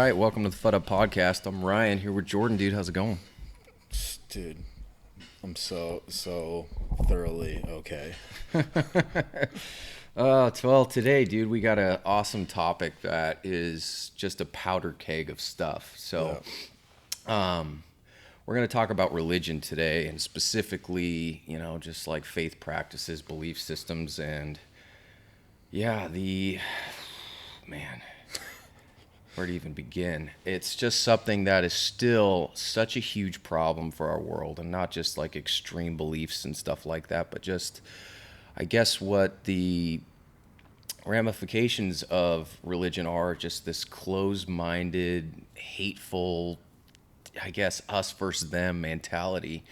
right, welcome to the Fud Up Podcast. I'm Ryan here with Jordan, dude. How's it going? Dude, I'm so thoroughly okay. Well, today, dude, we got an awesome topic that is just a powder keg of stuff. We're going to talk about religion today, and specifically, just like faith practices, belief systems, and man, where to even begin? It's just something that is still such a huge problem for our world, and not just like extreme beliefs and stuff like that, but just, I guess, what the ramifications of religion are just this closed-minded, hateful, I guess, us versus them mentality,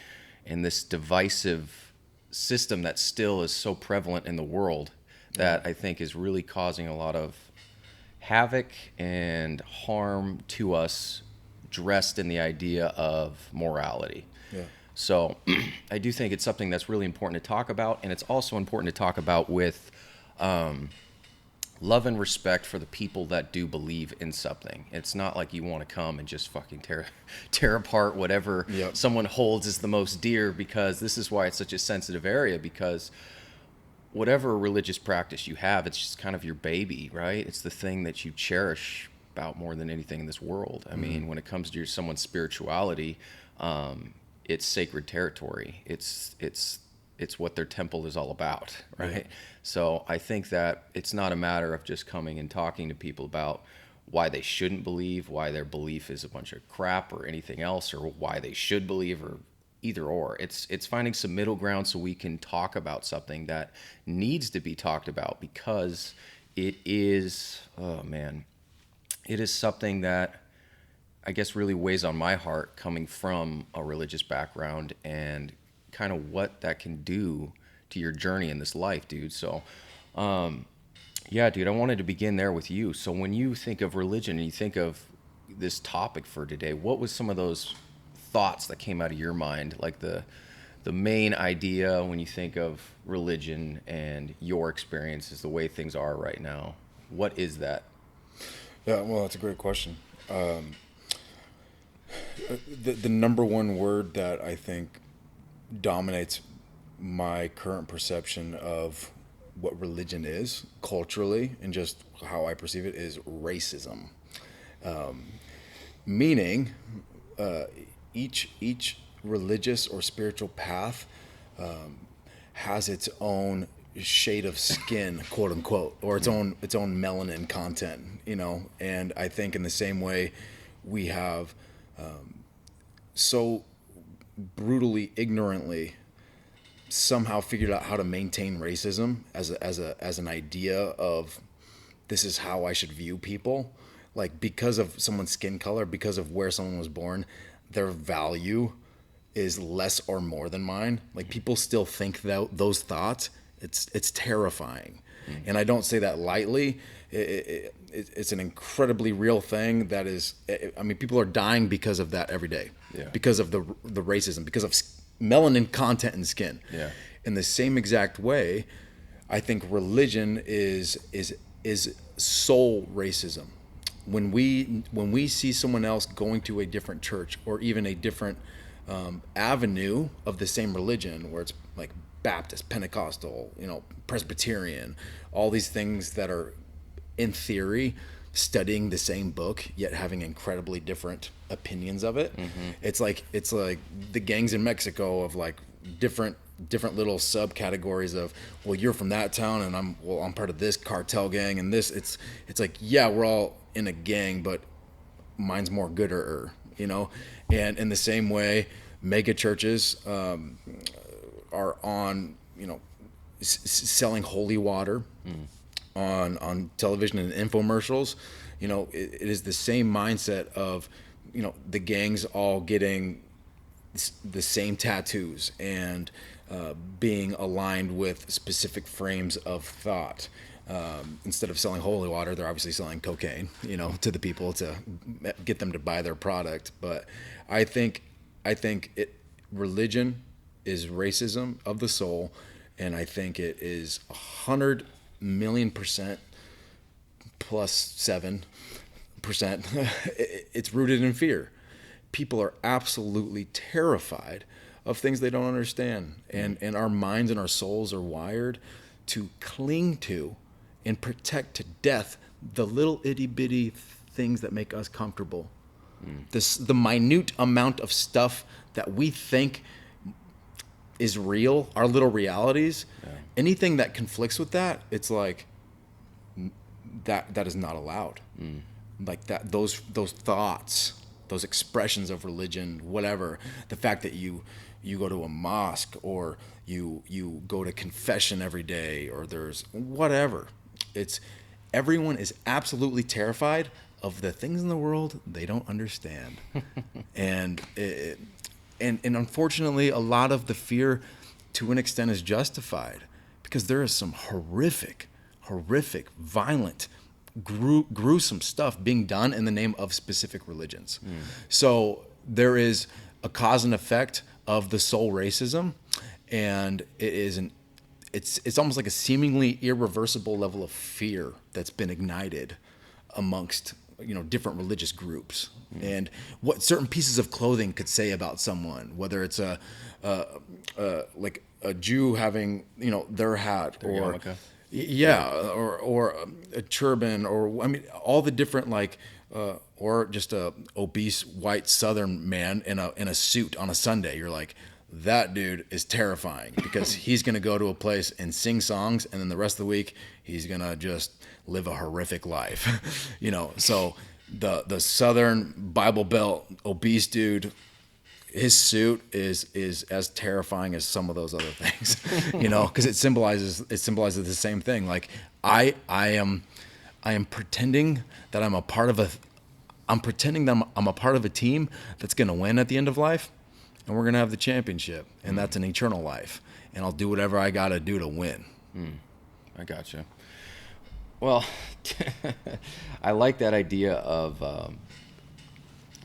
and this divisive system that still is so prevalent in the world that I think is really causing a lot of havoc and harm to us, dressed in the idea of morality. Yeah. So I do think it's something that's really important to talk about, and it's also important to talk about with love and respect for the people that do believe in something. It's not like you want to come and just fucking tear apart whatever Yep. someone holds as the most dear, because this is why it's such a sensitive area, because whatever religious practice you have, it's just kind of your baby, right? It's the thing that you cherish about more than anything in this world. I mean, when it comes to someone's spirituality, it's sacred territory. It's what their temple is all about, right? Yeah. So I think that it's not a matter of just coming and talking to people about why they shouldn't believe, why their belief is a bunch of crap or anything else, or why they should believe, or either or. It's finding some middle ground so we can talk about something that needs to be talked about, because it is, it is something that I guess really weighs on my heart, coming from a religious background, and kind of what that can do to your journey in this life, dude. So, dude, I wanted to begin there with you. So when you think of religion and you think of this topic for today, what was some of those thoughts that came out of your mind, like the main idea when you think of religion and your experiences, the way things are right now? What is that? Yeah, well, that's a great question. The number one word that I think dominates my current perception of what religion is culturally, and just how I perceive it, is racism. Meaning, each religious or spiritual path has its own shade of skin, quote unquote, or its own melanin content, And I think in the same way, we have so brutally, ignorantly somehow figured out how to maintain racism as an idea of, this is how I should view people. Like, because of someone's skin color, because of where someone was born, their value is less or more than mine. Like, people still think those thoughts. It's terrifying. And I don't say that lightly. It's an incredibly real thing that is, I mean, people are dying because of that every day. Yeah. Because of the racism, because of melanin content in skin. Yeah. In the same exact way, I think religion is soul racism. When we see someone else going to a different church, or even a different avenue of the same religion, where it's like Baptist, Pentecostal, Presbyterian, all these things that are, in theory, studying the same book yet having incredibly different opinions of it. It's like the gangs in Mexico, of like different little subcategories of, well, you're from that town, and I'm part of this cartel gang, and this, it's like, yeah, we're all in a gang, but mine's more gooder, And in the same way, mega churches are on, selling holy water on television and infomercials. It is the same mindset of, the gangs all getting the same tattoos and being aligned with specific frames of thought. Instead of selling holy water, they're obviously selling cocaine, to the people to get them to buy their product. But I think religion is racism of the soul, and I think it is 100 million% plus 7 percent, it's rooted in fear. People are absolutely terrified of things they don't understand, and our minds and our souls are wired to cling to and protect to death the little itty bitty things that make us comfortable. The minute amount of stuff that we think is real, our little realities, anything that conflicts with that, it's like that is not allowed. Like that, those thoughts, those expressions of religion, whatever, the fact that you go to a mosque, or you go to confession every day, or there's whatever, it's everyone is absolutely terrified of the things in the world they don't understand. And and unfortunately, a lot of the fear, to an extent, is justified, because there is some horrific, violent, gruesome stuff being done in the name of specific religions. So there is a cause and effect of the soul racism, and it's almost like a seemingly irreversible level of fear that's been ignited amongst different religious groups, and what certain pieces of clothing could say about someone, whether it's like a Jew having their hat, or yarmulke. or a turban, or I mean all the different or just a obese white Southern man in a suit on a Sunday. You're like, that dude is terrifying, because he's going to go to a place and sing songs, and then the rest of the week he's going to just live a horrific life. So the Southern Bible Belt obese dude, his suit is as terrifying as some of those other things, because it symbolizes the same thing. Like I am pretending that I'm a part of I'm a part of a team that's going to win at the end of life, and we're going to have the championship, and that's an eternal life, and I'll do whatever I got to do to win. I gotcha. Well, I like that idea of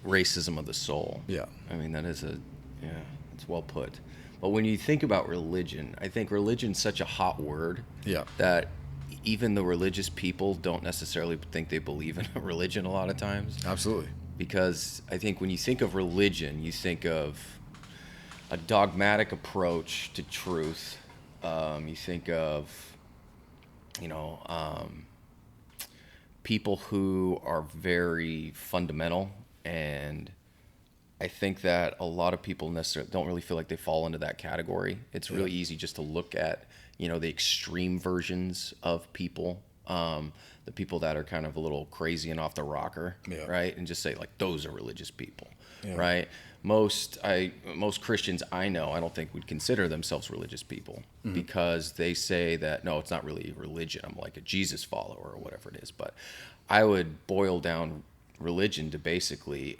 racism of the soul. Yeah. I mean, it's well put. But when you think about religion, I think religion's such a hot word that even the religious people don't necessarily think they believe in a religion a lot of times. Absolutely. Because I think when you think of religion, you think of a dogmatic approach to truth. You think of, people who are very fundamental, and I think that a lot of people necessarily don't really feel like they fall into that category. It's really easy just to look at, the extreme versions of people, the people that are kind of a little crazy and off the rocker, right? And just say, like, those are religious people, right? Most Christians I know, I don't think would consider themselves religious people, because they say that, no, it's not really religion. I'm like a Jesus follower or whatever it is. But I would boil down religion to basically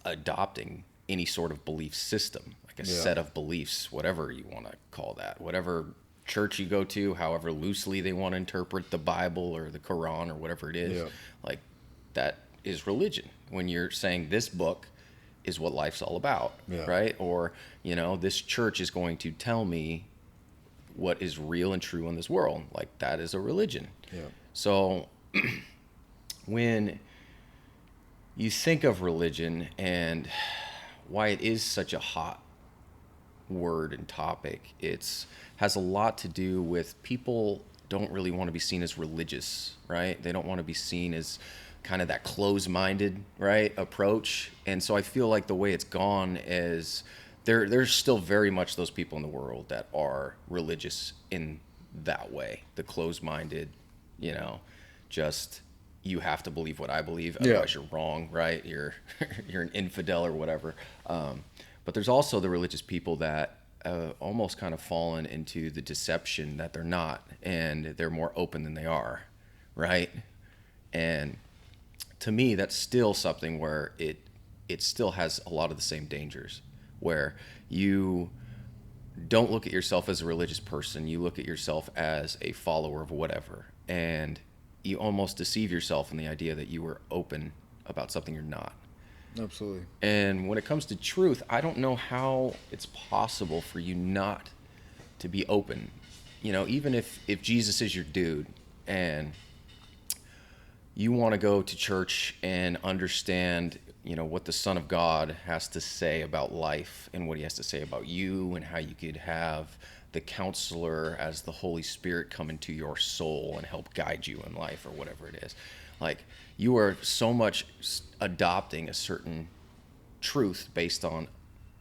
adopting any sort of belief system, like a set of beliefs, whatever you want to call that, whatever church you go to, however loosely they want to interpret the Bible or the Quran or whatever it is, like that is religion. When you're saying this book is what life's all about, right? Or, this church is going to tell me what is real and true in this world. Like, that is a religion. So when you think of religion and why it is such a hot word and topic, has a lot to do with people don't really want to be seen as religious, right? They don't want to be seen as kind of that closed-minded, right, approach. And so I feel like the way it's gone is there's still very much those people in the world that are religious in that way, the closed-minded, just you have to believe what I believe, otherwise you're wrong, right? You're an infidel or whatever. But there's also the religious people that almost kind of fallen into the deception that they're not, and they're more open than they are, right? And to me, that's still something where it still has a lot of the same dangers, where you don't look at yourself as a religious person, you look at yourself as a follower of whatever, and you almost deceive yourself in the idea that you were open about something you're not. Absolutely. And when it comes to truth, I don't know how it's possible for you not to be open. Even if Jesus is your dude, and you want to go to church and understand, what the Son of God has to say about life and what he has to say about you and how you could have the counselor as the Holy Spirit come into your soul and help guide you in life or whatever it is. Like, you are so much adopting a certain truth based on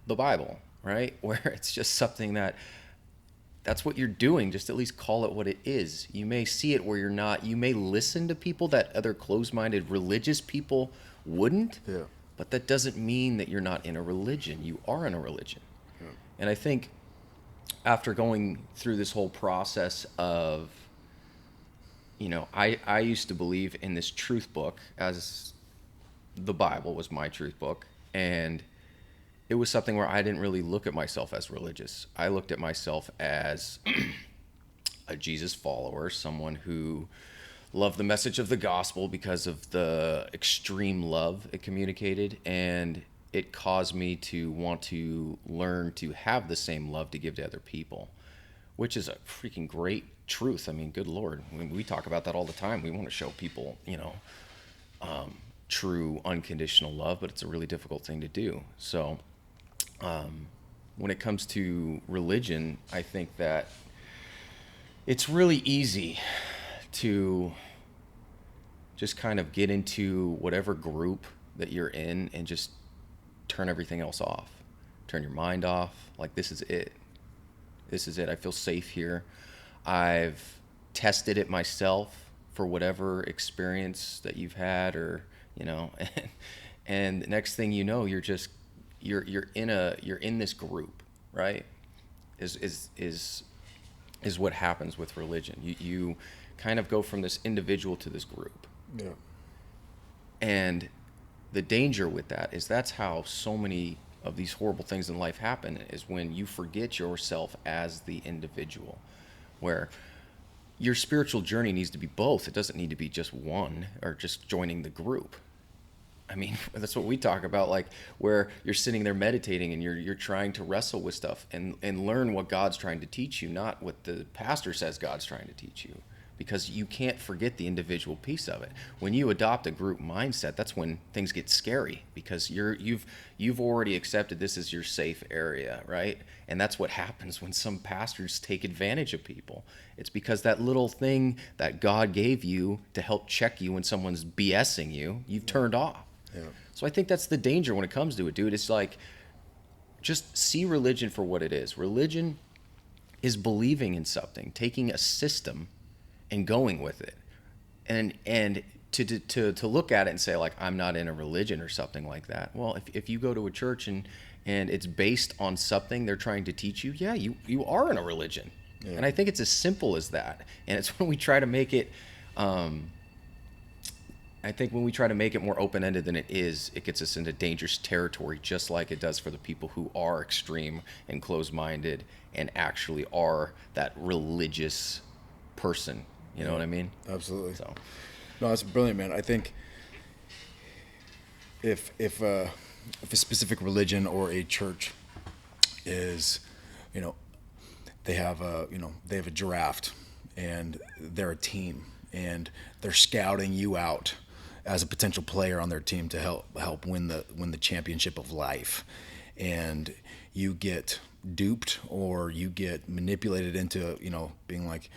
the Bible, right? Where it's just something that's what you're doing. Just at least call it what it is. You may see it where you're not. You may listen to people that other closed-minded religious people wouldn't, Yeah. but that doesn't mean that you're not in a religion. You are in a religion. Yeah. And I think after going through this whole process of, I used to believe in this truth book, as the Bible was my truth book, and it was something where I didn't really look at myself as religious. I looked at myself as a Jesus follower, someone who loved the message of the gospel because of the extreme love it communicated, and it caused me to want to learn to have the same love to give to other people, which is a freaking great truth. I mean, good Lord. We talk about that all the time. We want to show people, true unconditional love, but it's a really difficult thing to do. So when it comes to religion, I think that it's really easy to just kind of get into whatever group that you're in and just turn everything else off. Turn your mind off. Like, this is it. This is it. I feel safe here. I've tested it myself for whatever experience that you've had, or, and the next thing you know, you're in this group, right? Is what happens with religion. You kind of go from this individual to this group. Yeah. And the danger with that is that's how so many of these horrible things in life happen, is when you forget yourself as the individual, where your spiritual journey needs to be both. It doesn't need to be just one or just joining the group. I mean, that's what we talk about, like, where you're sitting there meditating and you're trying to wrestle with stuff and learn what God's trying to teach you, not what the pastor says God's trying to teach you, because you can't forget the individual piece of it. When you adopt a group mindset, that's when things get scary, because you've already accepted this is your safe area, right? And that's what happens when some pastors take advantage of people. It's because that little thing that God gave you to help check you when someone's BSing you, you've turned off. Yeah. So I think that's the danger when it comes to it, dude. It's like, just see religion for what it is. Religion is believing in something, taking a system and going with it. And to look at it and say, like, I'm not in a religion or something like that. Well, if you go to a church and it's based on something they're trying to teach you, yeah, you are in a religion. Yeah. And I think it's as simple as that. And it's when we try to make it I think when we try to make it more open-ended than it is, it gets us into dangerous territory, just like it does for the people who are extreme and closed-minded and actually are that religious person. You know what I mean? Absolutely. So, no, that's brilliant, man. I think if a specific religion or a church is, they have a draft and they're a team and they're scouting you out as a potential player on their team to help win the championship of life, and you get duped or you get manipulated into being like,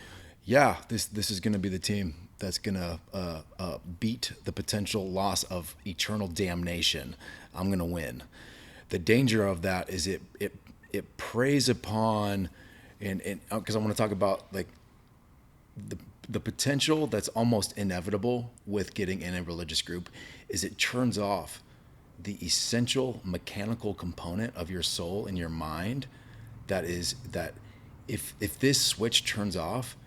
yeah, this is going to be the team that's going to beat the potential loss of eternal damnation. I'm going to win. The danger of that is it preys upon, and because I want to talk about like the potential that's almost inevitable with getting in a religious group is it turns off the essential mechanical component of your soul and your mind. That is that if this switch turns off,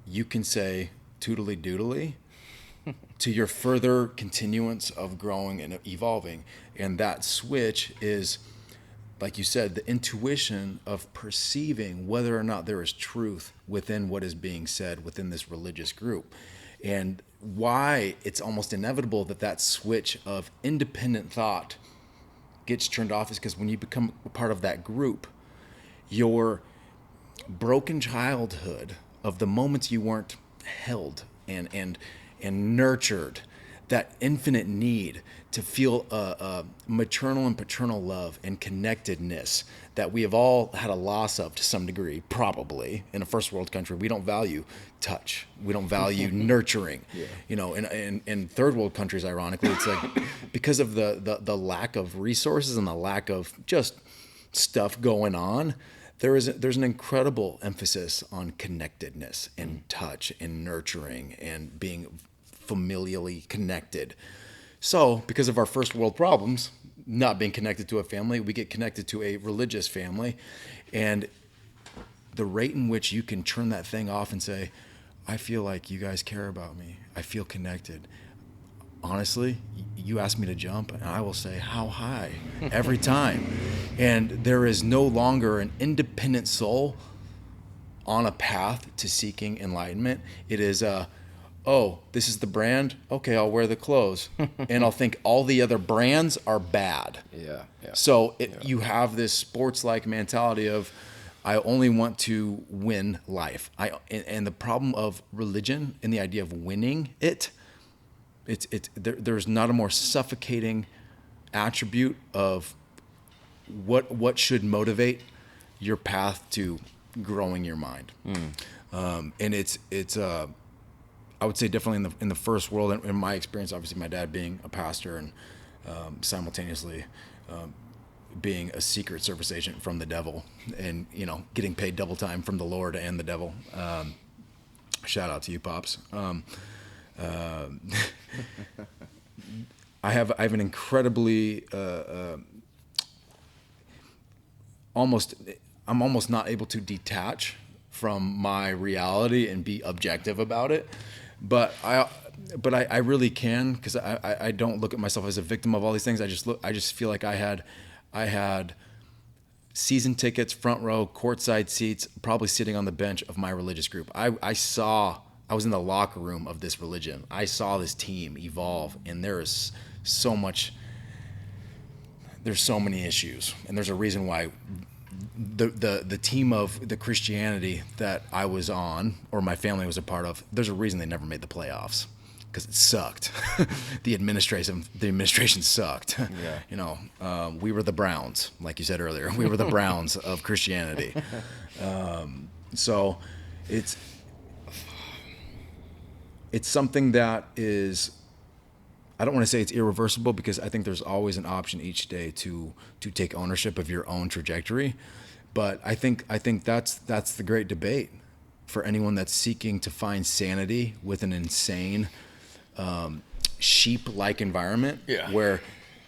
you can say toodly doodly to your further continuance of growing and evolving. And that switch is, like you said, the intuition of perceiving whether or not there is truth within what is being said within this religious group. And why it's almost inevitable that switch of independent thought gets turned off is because when you become a part of that group, your broken childhood of the moments you weren't held and and nurtured, that infinite need to feel maternal and paternal love and connectedness that we have all had a loss of to some degree, probably in a first world country. We don't value touch. We don't value nurturing. Yeah. You know, in third world countries, ironically, it's like because of the lack of resources and the lack of just stuff going on, there's an incredible emphasis on connectedness and touch and nurturing and being familially connected. So, because of our first world problems, not being connected to a family, we get connected to a religious family. And the rate in which you can turn that thing off and say, I feel like you guys care about me. I feel connected. Honestly, you ask me to jump, and I will say, how high? Every time. And there is no longer an independent soul on a path to seeking enlightenment. It is oh, this is the brand? Okay, I'll wear the clothes. And I'll think all the other brands are bad. Yeah. So you have this sports-like mentality of, I only want to win life. And the problem of religion and the idea of winning there's not a more suffocating attribute of what should motivate your path to growing your mind. And it's I would say definitely in the first world, in my experience, obviously my dad being a pastor and simultaneously being a secret service agent from the devil, and getting paid double time from the Lord and the devil. Shout out to you, Pops. I have an incredibly I'm almost not able to detach from my reality and be objective about it. But I really can, because I don't look at myself as a victim of all these things. I just feel like I had season tickets, front row, courtside seats, probably sitting on the bench of my religious group. I was in the locker room of this religion. I saw this team evolve, and there's so many issues, and there's a reason why the team of the Christianity that I was on, or my family was a part of, there's a reason they never made the playoffs, because it sucked. The administration sucked. Yeah. We were the Browns, like you said earlier. We were the Browns of Christianity. So it's something that is, I don't want to say it's irreversible, because I think there's always an option each day to take ownership of your own trajectory. But I think that's the great debate for anyone that's seeking to find sanity with an insane sheep-like environment. Yeah. Where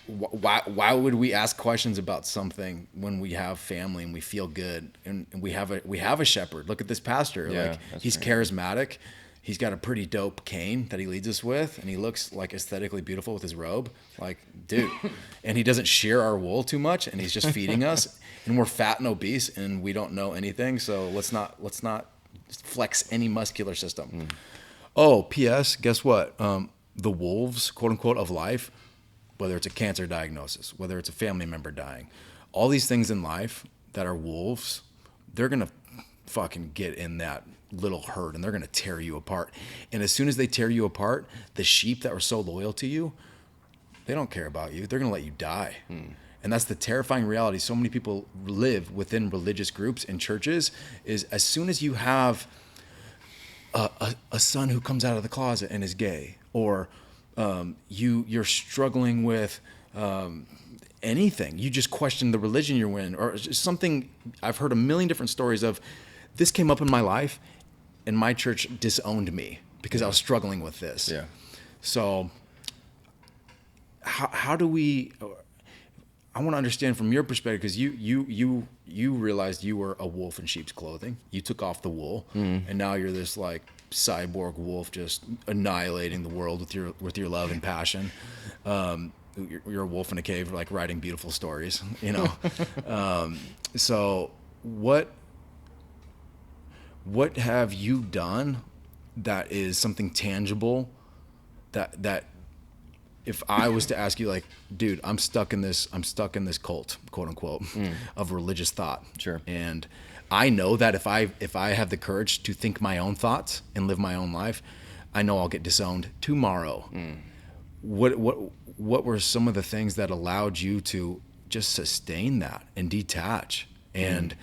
why would we ask questions about something when we have family and we feel good and we have a shepherd? Look at this pastor. Yeah, he's right. Charismatic. He's got a pretty dope cane that he leads us with, and he looks like aesthetically beautiful with his robe. Like, dude. And he doesn't shear our wool too much, and he's just feeding us. And we're fat and obese, and we don't know anything. So let's not flex any muscular system. Oh, P.S. Guess what? The wolves, quote unquote, of life, whether it's a cancer diagnosis, whether it's a family member dying, all these things in life that are wolves, they're gonna fucking get in that little herd, and they're going to tear you apart. And as soon as they tear you apart, the sheep that were so loyal to you, they don't care about you. They're going to let you die. And that's the terrifying reality so many people live within religious groups and churches, is as soon as you have a son who comes out of the closet and is gay, or you're struggling with anything, you just question the religion you're in, or just something. I've heard a million different stories of, this came up in my life and my church disowned me because I was struggling with this. Yeah. So how do we, I want to understand from your perspective, because you realized you were a wolf in sheep's clothing. You took off the wool, and now you're this like cyborg wolf, just annihilating the world with your love and passion. You're a wolf in a cave, like writing beautiful stories, So what have you done that is something tangible that if I was to ask you, like, dude, I'm stuck in this cult, quote unquote, of religious thought. Sure. And I know that if I have the courage to think my own thoughts and live my own life, I know I'll get disowned tomorrow. What were some of the things that allowed you to just sustain that and detach and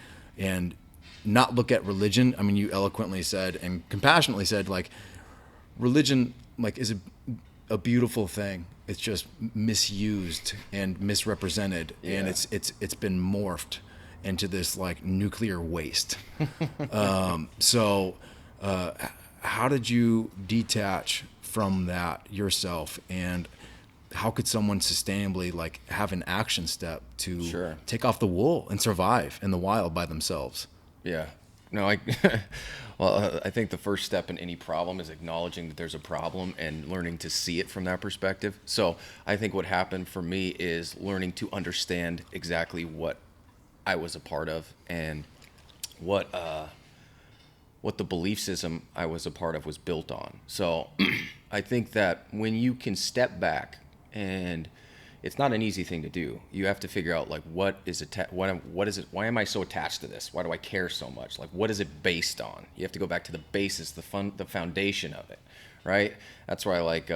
not look at religion? I mean, you eloquently said and compassionately said, like, religion, like, is a beautiful thing. It's just misused and misrepresented, and Yeah. it's been morphed into this like nuclear waste. So, how did you detach from that yourself, and how could someone sustainably like have an action step to Sure. take off the wool and survive in the wild by themselves? Yeah. No, I well, I think the first step in any problem is acknowledging that there's a problem and learning to see it from that perspective. So I think what happened for me is learning to understand exactly what I was a part of and what what the belief system I was a part of was built on. So I think that when you can step back, and it's not an easy thing to do. You have to figure out like what is what is it? Why am I so attached to this? Why do I care so much? Like what is it based on? You have to go back to the basis, the foundation of it, right? That's why I like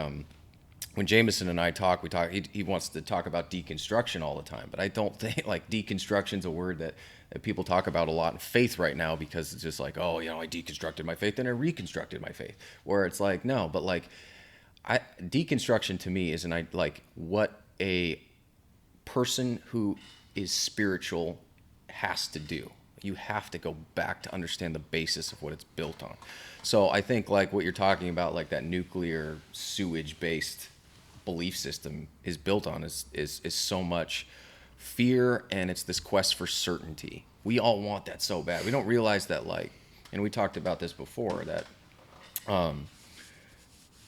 when Jameson and I talk, he wants to talk about deconstruction all the time, but I don't think like deconstruction's a word that people talk about a lot in faith right now, because it's just like, oh, you know, I deconstructed my faith and I reconstructed my faith. Where it's like, no, but like deconstruction to me is like what a person who is spiritual has to do. You have to go back to understand the basis of what it's built on. So I think like what you're talking about, like that nuclear sewage based belief system is built on is so much fear, and it's this quest for certainty. We all want that so bad. We don't realize that, like, and we talked about this before, that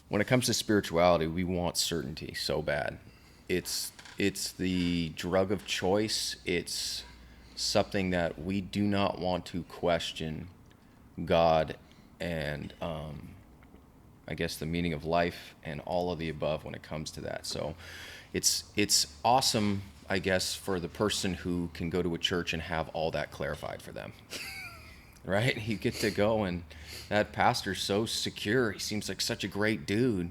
when it comes to spirituality, we want certainty so bad. It's the drug of choice. It's something that we do not want to question God and I guess the meaning of life and all of the above when it comes to that. So it's awesome, I guess, for the person who can go to a church and have all that clarified for them. Right? You get to go, and that pastor's so secure. He seems like such a great dude.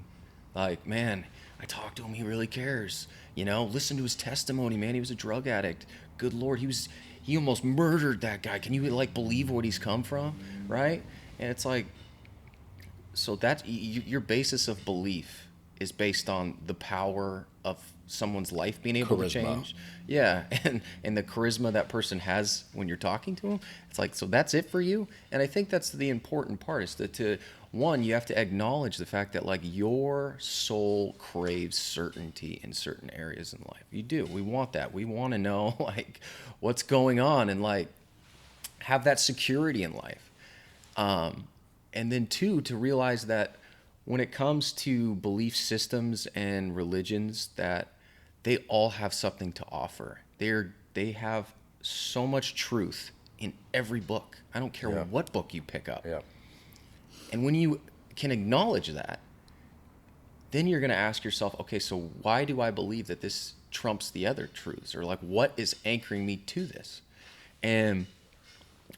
Like, man, I talked to him. He really cares. You know, listen to his testimony, man. He was a drug addict. Good Lord, he almost murdered that guy. Can you like believe what he's come from? Right? And it's like, so that's your basis of belief is based on the power of someone's life being able to Charisma. change. Yeah, and the charisma that person has when you're talking to them. It's like, so that's it for you. And I think that's the important part, is that to one, you have to acknowledge the fact that like your soul craves certainty in certain areas in life. You do. We want that. We want to know like what's going on and like have that security in life. And then two, to realize that when it comes to belief systems and religions, that they all have something to offer. They have so much truth in every book. I don't care Yeah. what book you pick up. Yeah. And when you can acknowledge that, then you're going to ask yourself, okay, so why do I believe that this trumps the other truths? Or like, what is anchoring me to this? And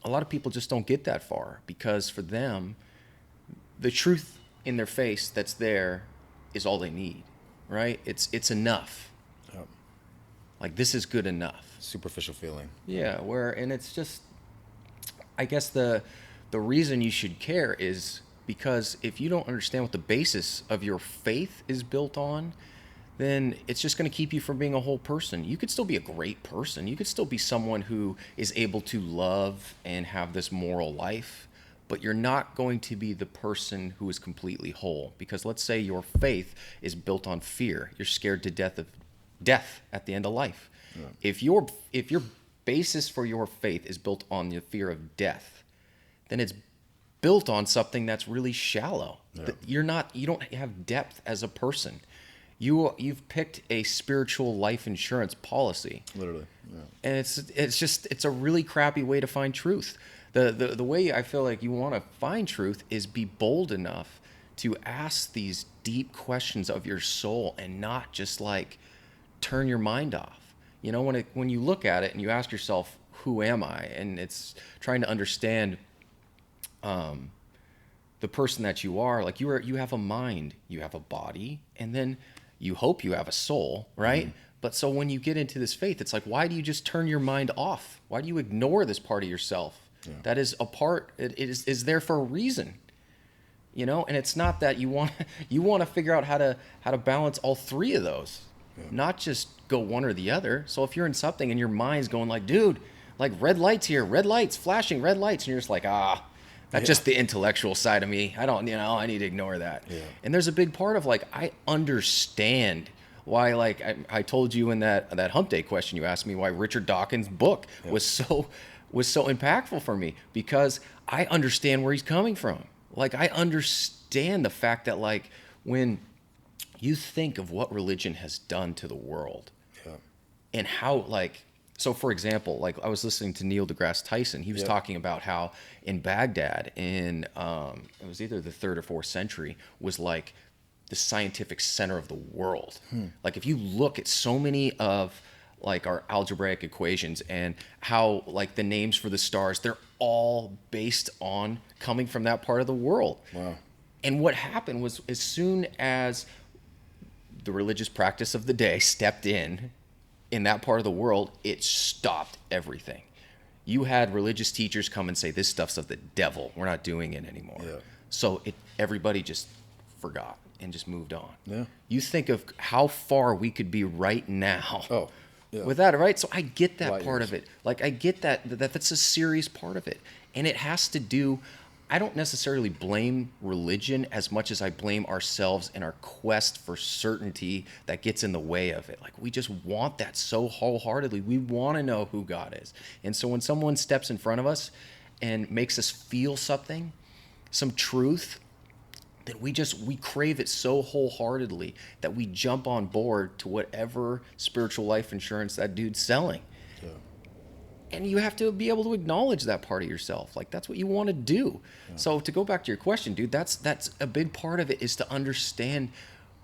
a lot of people just don't get that far, because for them, the truth in their face that's there is all they need, right? It's enough. Yep. Like, this is good enough. Superficial feeling. Yeah, and it's just, I guess the reason you should care is because if you don't understand what the basis of your faith is built on, then it's just going to keep you from being a whole person. You could still be a great person. You could still be someone who is able to love and have this moral life, but you're not going to be the person who is completely whole. Because let's say your faith is built on fear. You're scared to death at the end of life. Yeah. If your basis for your faith is built on the fear of death, then it's built on something that's really shallow. Yeah. You don't have depth as a person. You've picked a spiritual life insurance policy. Literally. Yeah. And it's a really crappy way to find truth. The way I feel like you want to find truth is be bold enough to ask these deep questions of your soul and not just like turn your mind off. You know, when you look at it and you ask yourself, who am I? And it's trying to understand the person that you are. Like you have a mind, you have a body, and then you hope you have a soul, right? But so when you get into this faith, it's like, why do you just turn your mind off? Why do you ignore this part of yourself that is a part? It is there for a reason, And it's not that you want to figure out how to balance all three of those, not just go one or the other. So if you're in something and your mind's going like, dude, like red lights here, red lights, flashing red lights, and you're just like, that's just the intellectual side of me. I need to ignore that. Yeah. And there's a big part of like, I understand why, like I told you in that hump day question you asked me, why Richard Dawkins' book was so impactful for me, because I understand where he's coming from. Like, I understand the fact that, like, when you think of what religion has done to the world and how, like, so for example, like I was listening to Neil deGrasse Tyson. He was talking about how in Baghdad in it was either the 3rd or 4th century was like the scientific center of the world. Like if you look at so many of like our algebraic equations and how like the names for the stars, they're all based on coming from that part of the world. Wow. And what happened was, as soon as the religious practice of the day stepped in that part of the world, it stopped everything. You had religious teachers come and say, this stuff's of the devil. We're not doing it anymore. Yeah. So everybody just forgot and just moved on. Yeah. You think of how far we could be right now. Oh, yeah. With that, right? So I get that Light part years. of it. Like I get that's a serious part of it. And it has to do, I don't necessarily blame religion as much as I blame ourselves and our quest for certainty that gets in the way of it. Like we just want that so wholeheartedly. We want to know who God is. And so when someone steps in front of us and makes us feel something, some truth, then we crave it so wholeheartedly that we jump on board to whatever spiritual life insurance that dude's selling. Yeah. And you have to be able to acknowledge that part of yourself. Like that's what you want to do. Yeah. So to go back to your question, dude, that's a big part of it, is to understand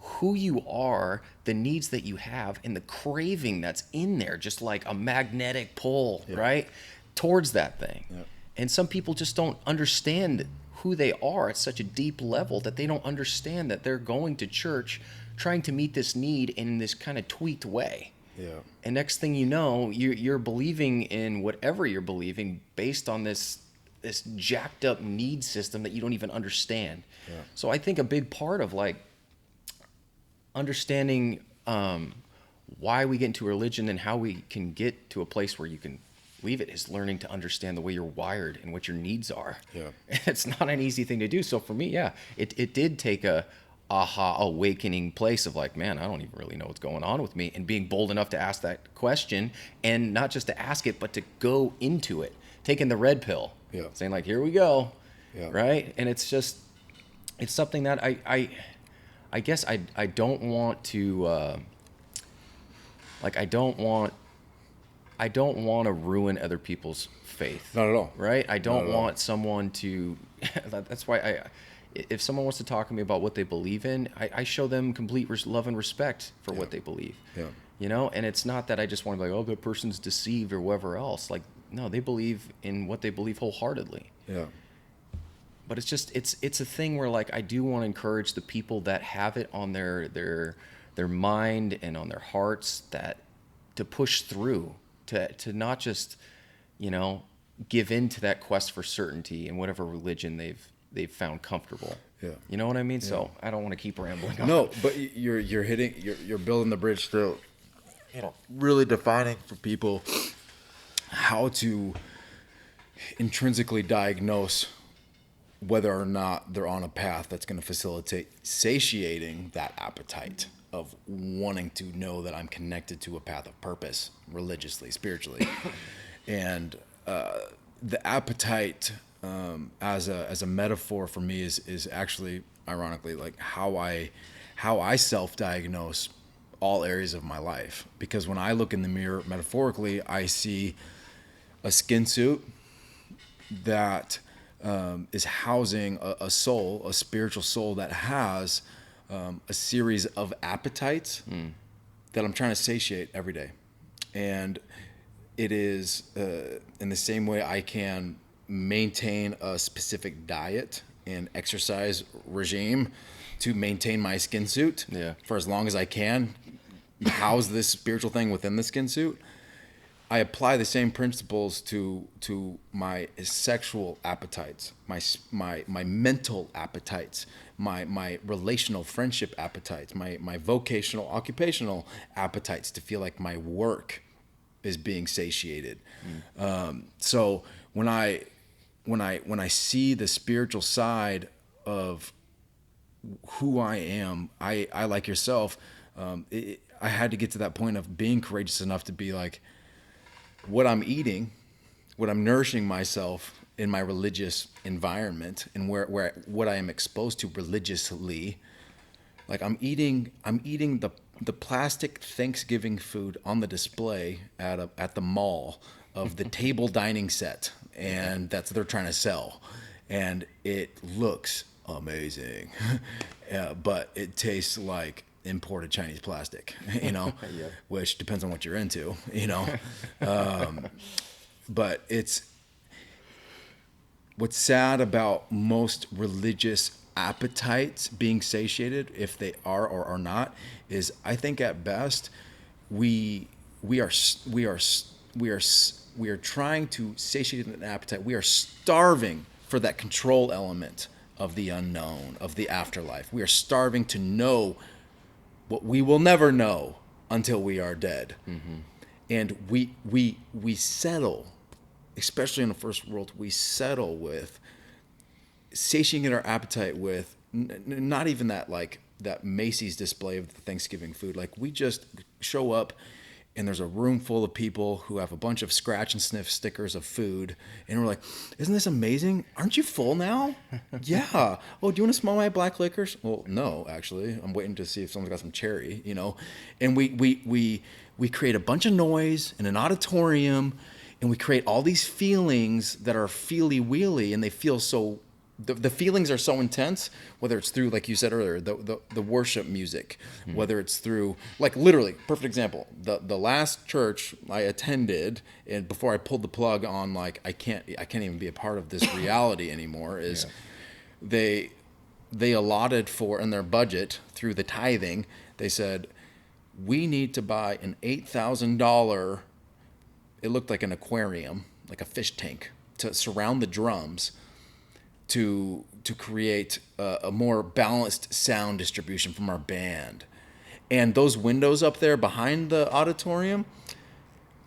who you are, the needs that you have, and the craving that's in there, just like a magnetic pull, right, towards that thing. Yeah. And some people just don't understand who they are at such a deep level that they don't understand that they're going to church trying to meet this need in this kind of tweaked way. Yeah. And next thing you know, you're believing in whatever you're believing based on this jacked up need system that you don't even understand. Yeah. So I think a big part of like understanding why we get into religion and how we can get to a place where you can leave it is learning to understand the way you're wired and what your needs are. Yeah. It's not an easy thing to do. So for me, it did take a aha awakening place of like, man, I don't even really know what's going on with me, and being bold enough to ask that question, and not just to ask it, but to go into it, taking the red pill, saying like, here we go, right? And it's just, it's something that I guess I don't want to, I don't want to ruin other people's faith. Not at all. Right? I don't want someone to, that's why if someone wants to talk to me about what they believe in, I show them complete love and respect for what they believe. Yeah. And it's not that I just want to be like, oh, that person's deceived or whatever else. Like, no, they believe in what they believe wholeheartedly. Yeah. But it's just, it's a thing where like, I do want to encourage the people that have it on their mind and on their hearts to push through, to not just, give in to that quest for certainty in whatever religion they've found comfortable. Yeah. You know what I mean? Yeah. So I don't want to keep rambling on. No, but you're building the bridge to, really defining for people how to intrinsically diagnose whether or not they're on a path that's going to facilitate satiating that appetite of wanting to know that I'm connected to a path of purpose, religiously, spiritually. And the appetite as a metaphor for me is actually, ironically, like how I self-diagnose all areas of my life. Because when I look in the mirror, metaphorically, I see a skin suit that is housing a soul, a spiritual soul that has a series of appetites that I'm trying to satiate every day. And it is in the same way I can maintain a specific diet and exercise regime to maintain my skin suit for as long as I can, house this spiritual thing within the skin suit. I apply the same principles to my sexual appetites, my mental appetites, my relational friendship appetites, my vocational occupational appetites, to feel like my work is being satiated. So when I see the spiritual side of who I am, I like yourself, I had to get to that point of being courageous enough to be like, what I'm eating, what I'm nourishing myself in my religious environment, and where what I am exposed to religiously, like I'm eating the plastic Thanksgiving food on the display at the mall of the table dining set, and that's what they're trying to sell, and it looks amazing, but it tastes like imported Chinese plastic, which depends on what you're into, but it's what's sad about most religious appetites being satiated, if they are or are not, is I think at best we are trying to satiate an appetite. We are starving for that control element of the unknown, of the afterlife. We are starving to know what we will never know until we are dead. Mm-hmm. And we settle, especially in the first world, we settle with satiating our appetite with not even that, like that Macy's display of the Thanksgiving food. Like, we just show up and there's a room full of people who have a bunch of scratch and sniff stickers of food, and we're like, isn't this amazing? Aren't you full now? Yeah. Oh, do you want to smell my black licorice? Well, no, actually. I'm waiting to see if someone's got some cherry, And we create a bunch of noise in an auditorium, and we create all these feelings that are feely-wheely, and they feel so... The feelings are so intense, whether it's through, like you said earlier, the worship music, whether it's through, like, literally, perfect example, the last church I attended, and before I pulled the plug on, like, I can't even be a part of this reality anymore, is they allotted for, in their budget, through the tithing, they said, we need to buy an $8,000, it looked like an aquarium, like a fish tank, to surround the drums, to create a more balanced sound distribution from our band. And those windows up there behind the auditorium,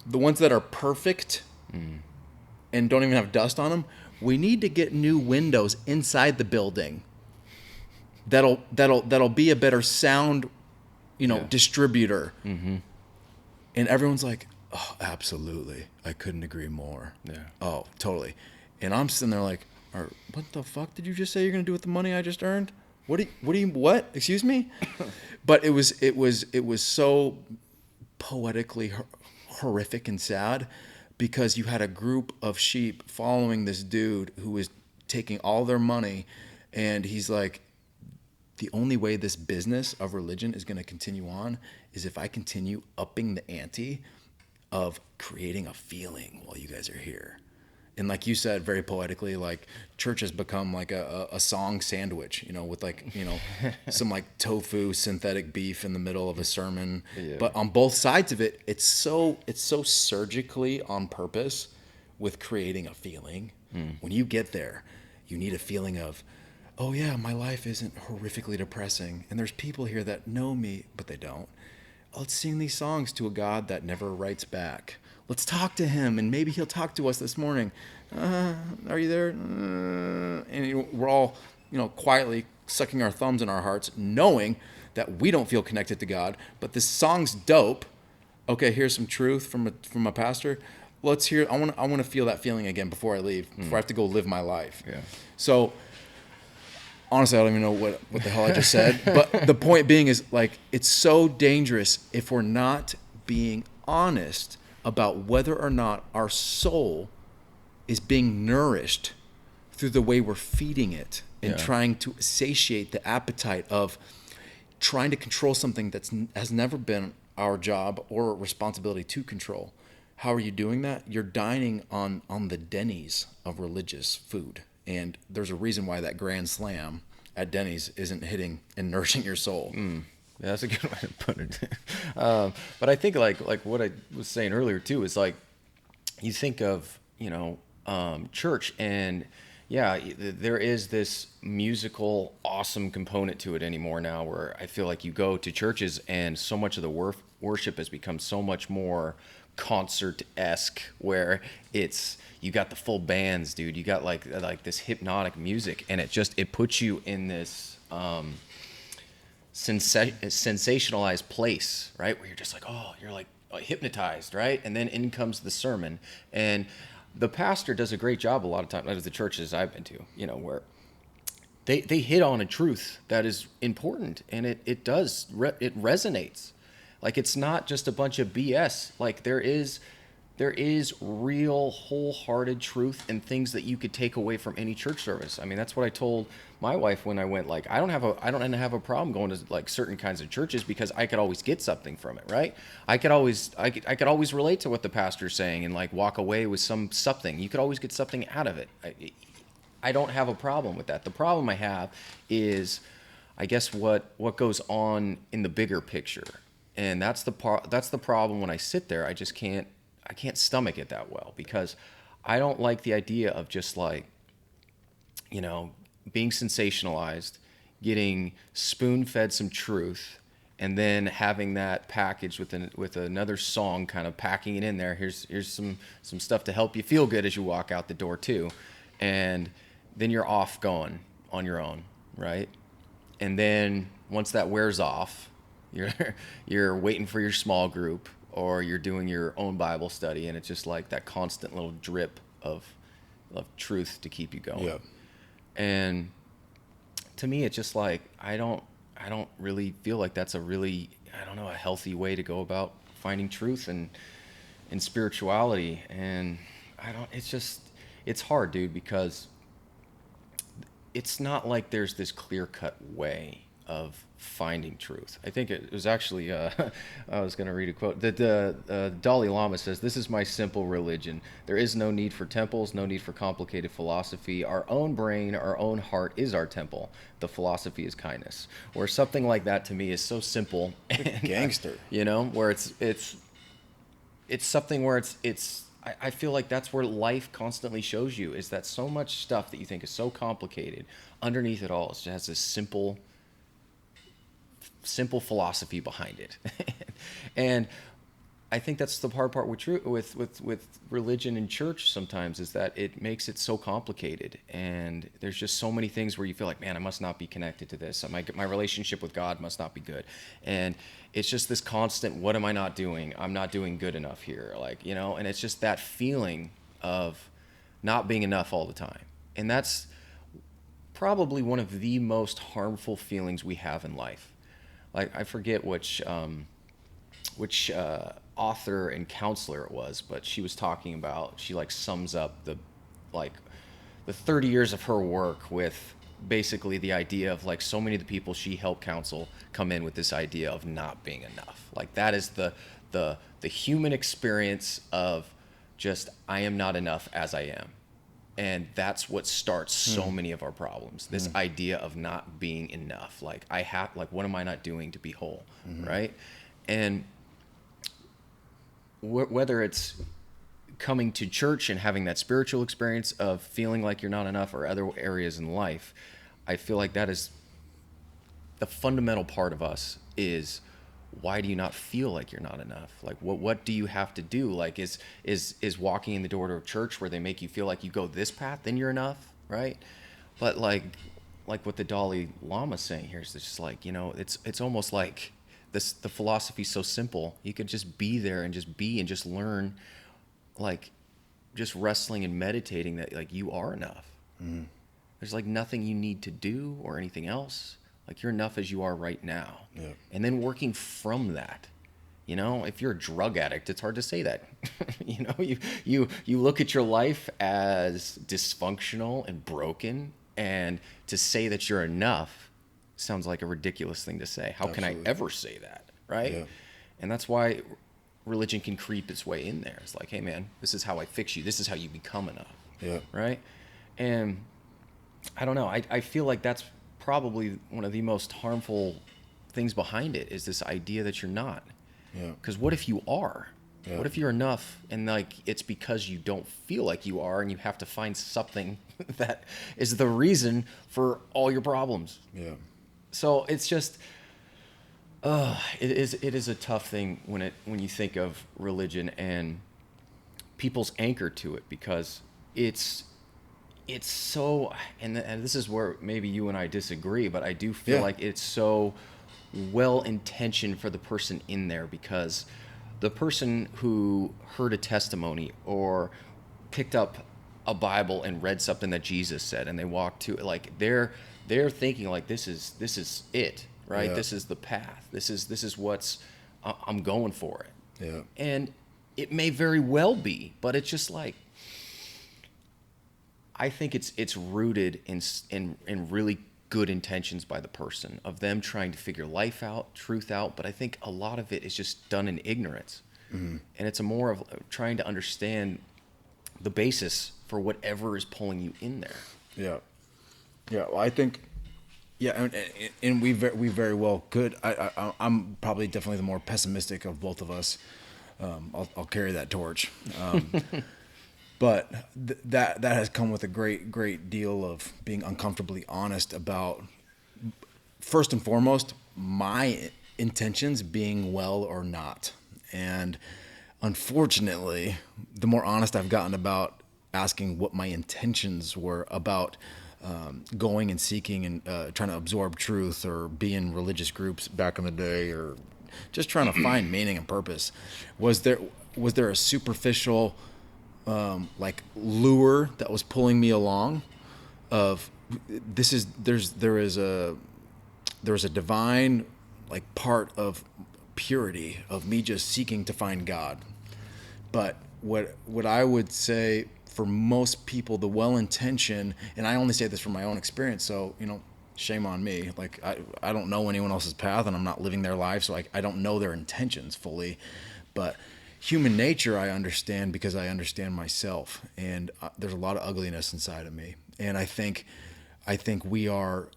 the ones that are perfect and don't even have dust on them, we need to get new windows inside the building that'll be a better sound, distributor. Mm-hmm. And everyone's like, oh, absolutely. I couldn't agree more. Yeah. Oh, totally. And I'm sitting there like, what the fuck did you just say you're gonna do with the money I just earned? What? Excuse me? But it was so poetically horrific and sad, because you had a group of sheep following this dude who was taking all their money, and he's like, the only way this business of religion is gonna continue on is if I continue upping the ante of creating a feeling while you guys are here. And like you said, very poetically, like, church has become like a song sandwich, with like, some like tofu synthetic beef in the middle of a sermon. Yeah. But on both sides of it, it's so surgically on purpose with creating a feeling. When you get there, you need a feeling of, oh yeah, my life isn't horrifically depressing, and there's people here that know me, but they don't. Let's sing these songs to a God that never writes back. Let's talk to him, and maybe he'll talk to us this morning. Are you there? And we're all, quietly sucking our thumbs in our hearts, knowing that we don't feel connected to God, but this song's dope. Okay, here's some truth from a pastor. Let's hear. I want to feel that feeling again before I leave, before I have to go live my life. Yeah. So, honestly, I don't even know what the hell I just said. But the point being is, like, it's so dangerous if we're not being honest about whether or not our soul is being nourished through the way we're feeding it, and trying to satiate the appetite of trying to control something that has never been our job or responsibility to control. How are you doing that? You're dining on the Denny's of religious food. And there's a reason why that grand slam at Denny's isn't hitting and nourishing your soul. Yeah, that's a good way to put it. But I think like what I was saying earlier too is like you think of church, and yeah, there is this musical awesome component to it anymore now, where I feel like you go to churches and so much of the worship has become so much more concert-esque, where it's you got the full bands, dude. You got like this hypnotic music, and it puts you in this sensationalized place, right? Where you're just like, oh, you're like hypnotized, right? And then in comes the sermon, and the pastor does a great job a lot of times, as the churches I've been to, where they hit on a truth that is important, and it resonates. Like, it's not just a bunch of BS. Like, there is real wholehearted truth and things that you could take away from any church service. I mean, that's what I told my wife when I went. Like, I don't have a problem going to like certain kinds of churches, because I could always get something from it, right? I could always relate to what the pastor's saying and like walk away with something. You could always get something out of it. I don't have a problem with that. The problem I have is, I guess, what goes on in the bigger picture, and that's the problem. When I sit there, I can't stomach it that well, because I don't like the idea of just like, being sensationalized, getting spoon-fed some truth, and then having that packaged with another song, kind of packing it in there. Here's some stuff to help you feel good as you walk out the door too, and then you're off going on your own, right? And then once that wears off, you're waiting for your small group, or you're doing your own Bible study, and it's just like that constant little drip of truth to keep you going. Yep. And to me, it's just like I don't really feel like that's a healthy way to go about finding truth and spirituality. And it's hard, dude, because it's not like there's this clear-cut way of finding truth. I think it was actually, I was going to read a quote. The Dalai Lama says, "This is my simple religion. There is no need for temples, no need for complicated philosophy. Our own brain, our own heart is our temple. The philosophy is kindness." Or something like that, to me, is so simple. And, Gangster. where it's something where I feel like that's where life constantly shows you, is that so much stuff that you think is so complicated, underneath it all, it just has this simple philosophy behind it. And I think that's the hard part with religion and church sometimes, is that it makes it so complicated, and there's just so many things where you feel like, man, I must not be connected to this. My relationship with God must not be good. And it's just this constant, what am I not doing? I'm not doing good enough here. Like, and it's just that feeling of not being enough all the time. And that's probably one of the most harmful feelings we have in life. Like, I forget which author and counselor it was, but she was talking about, she like sums up the 30 years of her work with basically the idea of like so many of the people she helped counsel come in with this idea of not being enough. Like, that is the human experience of just, I am not enough as I am. And that's what starts so many of our problems. This idea of not being enough. Like, what am I not doing to be whole, right? And whether it's coming to church and having that spiritual experience of feeling like you're not enough, or other areas in life, I feel like that is the fundamental part of us. Is, why do you not feel like you're not enough? Like, what do you have to do? Like, is walking in the door to a church where they make you feel like you go this path, then you're enough, right? But like what the Dalai Lama's saying here is just like, it's almost like the philosophy's so simple. You could just be there and just be and just learn, like, just wrestling and meditating that like you are enough. There's like nothing you need to do or anything else. Like, you're enough as you are right now. Yeah. And then working from that. If you're a drug addict, it's hard to say that. You look at your life as dysfunctional and broken, and to say that you're enough sounds like a ridiculous thing to say. How Absolutely. can I ever say that, right? Yeah. And that's why religion can creep its way in there. It's like, hey man, this is how I fix you. This is how you become enough. Yeah. Right? And I don't know. I feel like that's probably one of the most harmful things behind it is this idea that you're not. Yeah. Because what if you are? Yeah. What if you're enough and like it's because you don't feel like you are and you have to find something that is the reason for all your problems. Yeah. So it's just it is a tough thing when you think of religion and people's anchor to it because it's so and this is where maybe you and I disagree, but I do feel Yeah. like it's so well intentioned for the person in there because the person who heard a testimony or picked up a Bible and read something that Jesus said and they walked to like they're thinking like this is it, right? Yeah. This is the path. This is what's I'm going for it. Yeah. And it may very well be, but it's just like I think it's rooted in really good intentions by the person of them trying to figure life out, truth out. But I think a lot of it is just done in ignorance, and it's a more of trying to understand the basis for whatever is pulling you in there. Yeah. Yeah. Well, I think, yeah, and we very well could. I'm probably definitely the more pessimistic of both of us. I'll carry that torch. But that has come with a great deal of being uncomfortably honest about, first and foremost, my intentions being well or not. And unfortunately, the more honest I've gotten about asking what my intentions were about going and seeking and trying to absorb truth or be in religious groups back in the day or just trying to find meaning and purpose, was there a superficial like lure that was pulling me along of there is a divine like part of purity of me just seeking to find God. But what I would say for most people, the well-intentioned, and I only say this from my own experience, so shame on me. Like I don't know anyone else's path and I'm not living their life, so I don't know their intentions fully. But human nature I understand because I understand myself, and there's a lot of ugliness inside of me, and I think we are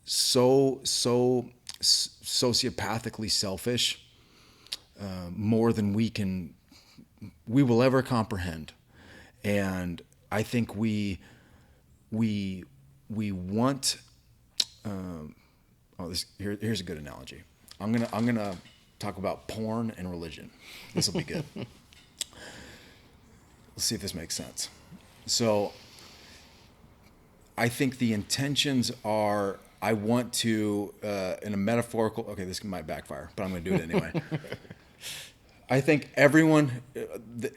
so sociopathically selfish, more than we will ever comprehend, and I think we want. Here's a good analogy. I'm gonna talk about porn and religion. This will be good. Let's see if this makes sense. So I think the intentions are, I want to, in a metaphorical, okay, this might backfire, but I'm going to do it anyway. I think everyone,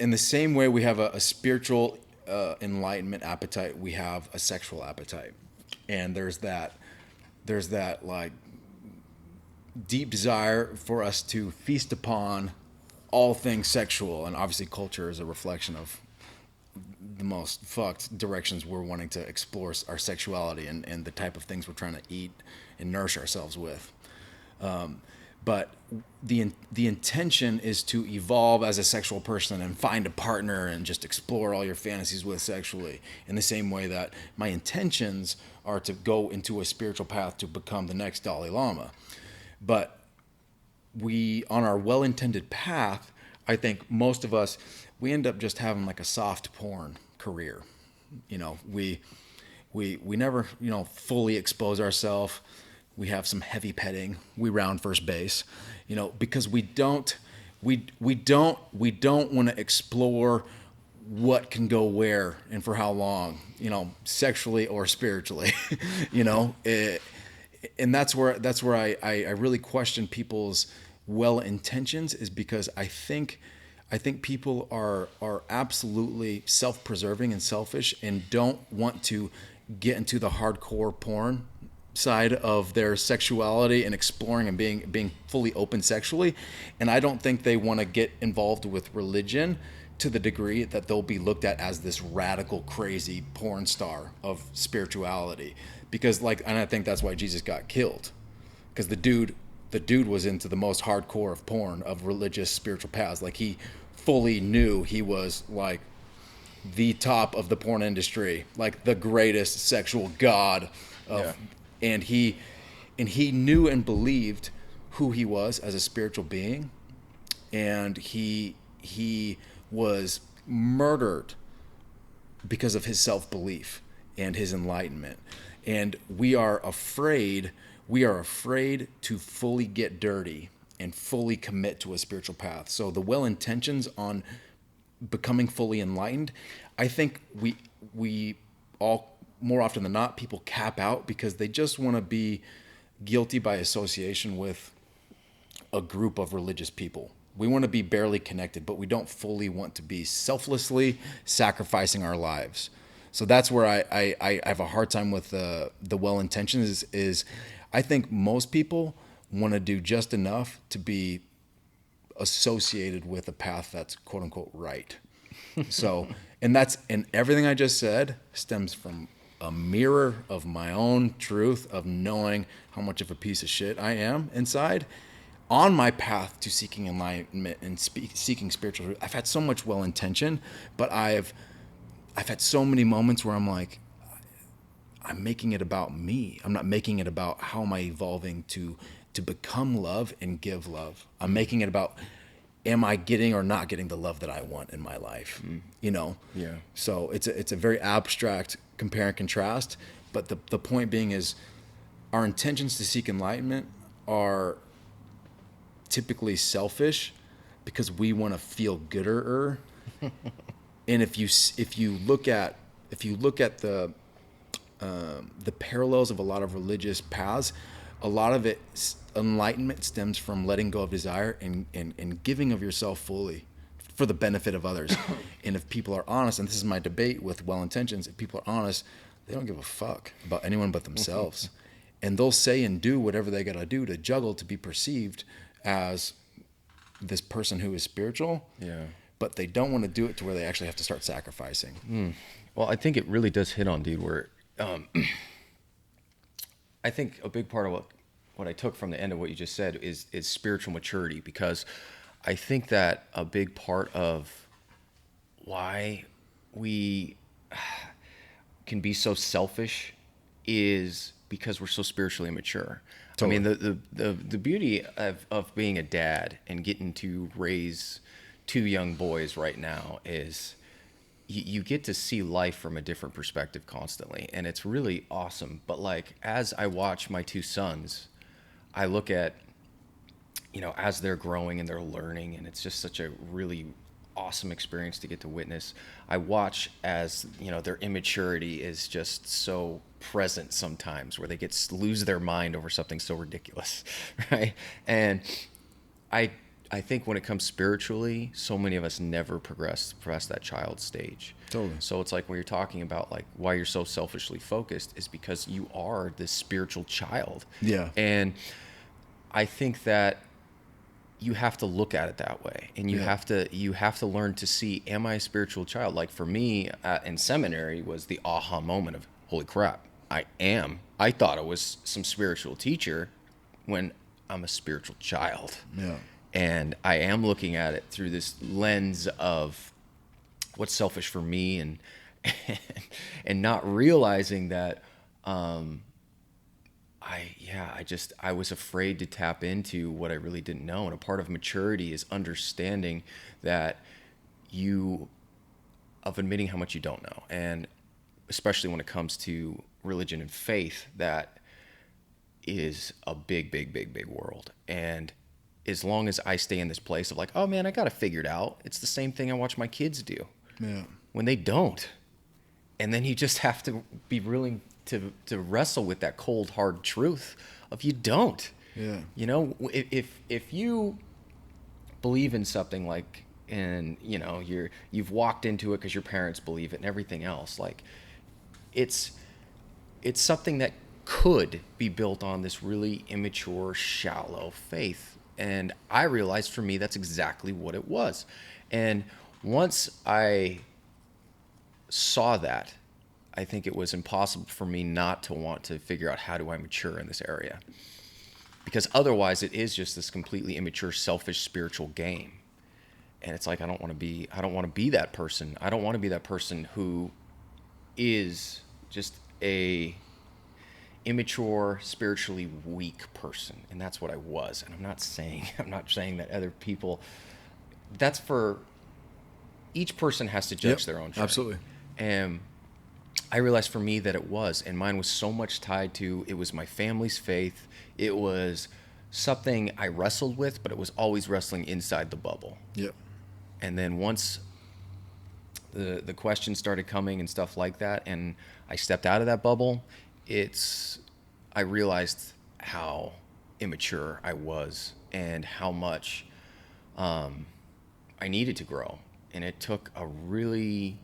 in the same way we have a spiritual enlightenment appetite, we have a sexual appetite. And there's that like deep desire for us to feast upon all things sexual, and obviously culture is a reflection of the most fucked directions we're wanting to explore our sexuality and the type of things we're trying to eat and nourish ourselves with. But the intention is to evolve as a sexual person and find a partner and just explore all your fantasies with sexually, in the same way that my intentions are to go into a spiritual path to become the next Dalai Lama. But we, on our well-intended path, I think most of us, we end up just having like a soft porn career. We never, fully expose ourselves. We have some heavy petting. We round first base, because we don't want to explore what can go where and for how long, sexually or spiritually, and that's where I really question people's well intentions, is because I think people are absolutely self-preserving and selfish and don't want to get into the hardcore porn side of their sexuality and exploring and being fully open sexually. And I don't think they want to get involved with religion to the degree that they'll be looked at as this radical, crazy porn star of spirituality. Because and I think that's why Jesus got killed. Because the dude was into the most hardcore of porn, of religious spiritual paths. Like, he fully knew he was like the top of the porn industry, like the greatest sexual god Yeah. of, and he knew and believed who he was as a spiritual being, and he was murdered because of his self-belief and his enlightenment. And we are afraid to fully get dirty and fully commit to a spiritual path. So the well intentions on becoming fully enlightened, I think we all, more often than not, people cap out because they just want to be guilty by association with a group of religious people. We want to be barely connected, but we don't fully want to be selflessly sacrificing our lives. So that's where I have a hard time with the well intentions is I think most people want to do just enough to be associated with a path that's quote unquote right. So, and everything I just said stems from a mirror of my own truth of knowing how much of a piece of shit I am inside on my path to seeking enlightenment and seeking spiritual truth. I've had so much well intention, but I've had so many moments where I'm like, I'm making it about me. I'm not making it about how am I evolving to become love and give love. I'm making it about, am I getting or not getting the love that I want in my life? You know? Yeah. So it's a very abstract compare and contrast. But the point being is our intentions to seek enlightenment are typically selfish because we want to feel gooder. And if you look at the parallels of a lot of religious paths, a lot of it, enlightenment stems from letting go of desire and giving of yourself fully for the benefit of others. And if people are honest, and this is my debate with well intentions, if people are honest, they don't give a fuck about anyone but themselves. And they'll say and do whatever they gotta do to juggle to be perceived as this person who is spiritual. Yeah. But they don't want to do it to where they actually have to start sacrificing. Well, I think it really does hit on, dude, where I think a big part of what I took from the end of what you just said is spiritual maturity, because I think that a big part of why we can be so selfish is because we're so spiritually immature. Totally. I mean, the beauty of being a dad and getting to raise two young boys right now is you get to see life from a different perspective constantly, and it's really awesome. But like, as I watch my two sons, I look at, as they're growing and they're learning, and it's just such a really awesome experience to get to witness. I watch as, their immaturity is just so present sometimes, where they lose their mind over something so ridiculous, right? And I think when it comes spiritually, so many of us never progress past that child stage. Totally. So it's like when you're talking about like why you're so selfishly focused is because you are this spiritual child. Yeah. And I think that you have to look at it that way, and you have to learn to see, am I a spiritual child? Like for me in seminary was the aha moment of, holy crap, I am. I thought I was some spiritual teacher when I'm a spiritual child. Yeah. And I am looking at it through this lens of what's selfish for me, and and not realizing that I was afraid to tap into what I really didn't know. And a part of maturity is understanding that of admitting how much you don't know. And especially when it comes to religion and faith, that is a big, big, big, big world. And as long as I stay in this place of like, oh man, I got it figured out, it's the same thing I watch my kids do. Yeah. When they don't. And then you just have to be willing to wrestle with that cold, hard truth of you don't. Yeah. If you believe in something like, and you've walked into it because your parents believe it and everything else, like it's something that could be built on this really immature, shallow faith. And I realized for me, that's exactly what it was. And once I saw that, I think it was impossible for me not to want to figure out, how do I mature in this area? Because otherwise it is just this completely immature, selfish, spiritual game. And it's like, I don't want to be that person. I don't want to be that person who is just a immature, spiritually weak person. And that's what I was. And I'm not saying that other people, that's for each person has to Yep. judge their own journey. Absolutely. And I realized for me that it was, and mine was so much tied to, it was my family's faith. It was something I wrestled with, but it was always wrestling inside the bubble. Yep. And then once the questions started coming and stuff like that, and I stepped out of that bubble, I realized how immature I was and how much I needed to grow. And it took a really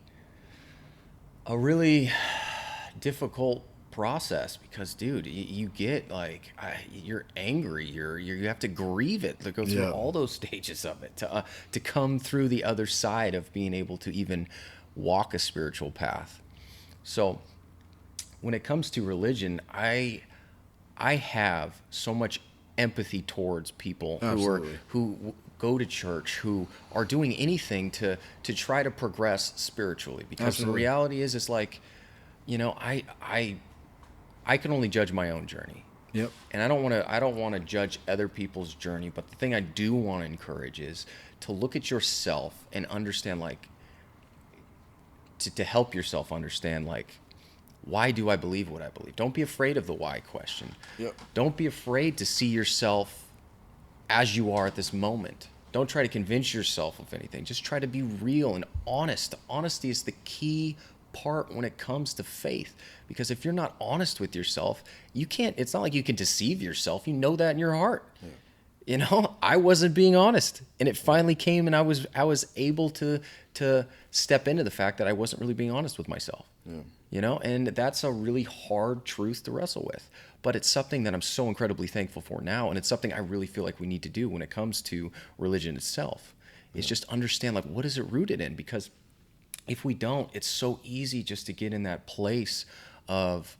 difficult process because, dude, you get like, you're angry, you have to grieve it, to go through Yeah. all those stages of it to come through the other side of being able to even walk a spiritual path. So when it comes to religion, I have so much empathy towards people Absolutely. who go to church, who are doing anything to try to progress spiritually, because Absolutely. the reality is, it's like, I can only judge my own journey. Yep. And I don't want to judge other people's journey, but the thing I do want to encourage is to look at yourself and understand, like, to help yourself understand, like, why do I believe what I believe? Don't be afraid of the why question. Yep. Don't be afraid to see yourself as you are at this moment. Don't try to convince yourself of anything. Just try to be real and honest. Honesty is the key part when it comes to faith, because if you're not honest with yourself, it's not like you can deceive yourself. You know that in your heart. Yeah. I wasn't being honest, and it finally came, and I was able to step into the fact that I wasn't really being honest with myself. Yeah. And that's a really hard truth to wrestle with, but it's something that I'm so incredibly thankful for now, and it's something I really feel like we need to do when it comes to religion itself. Is just understand, like, what is it rooted in? Because if we don't, it's so easy just to get in that place of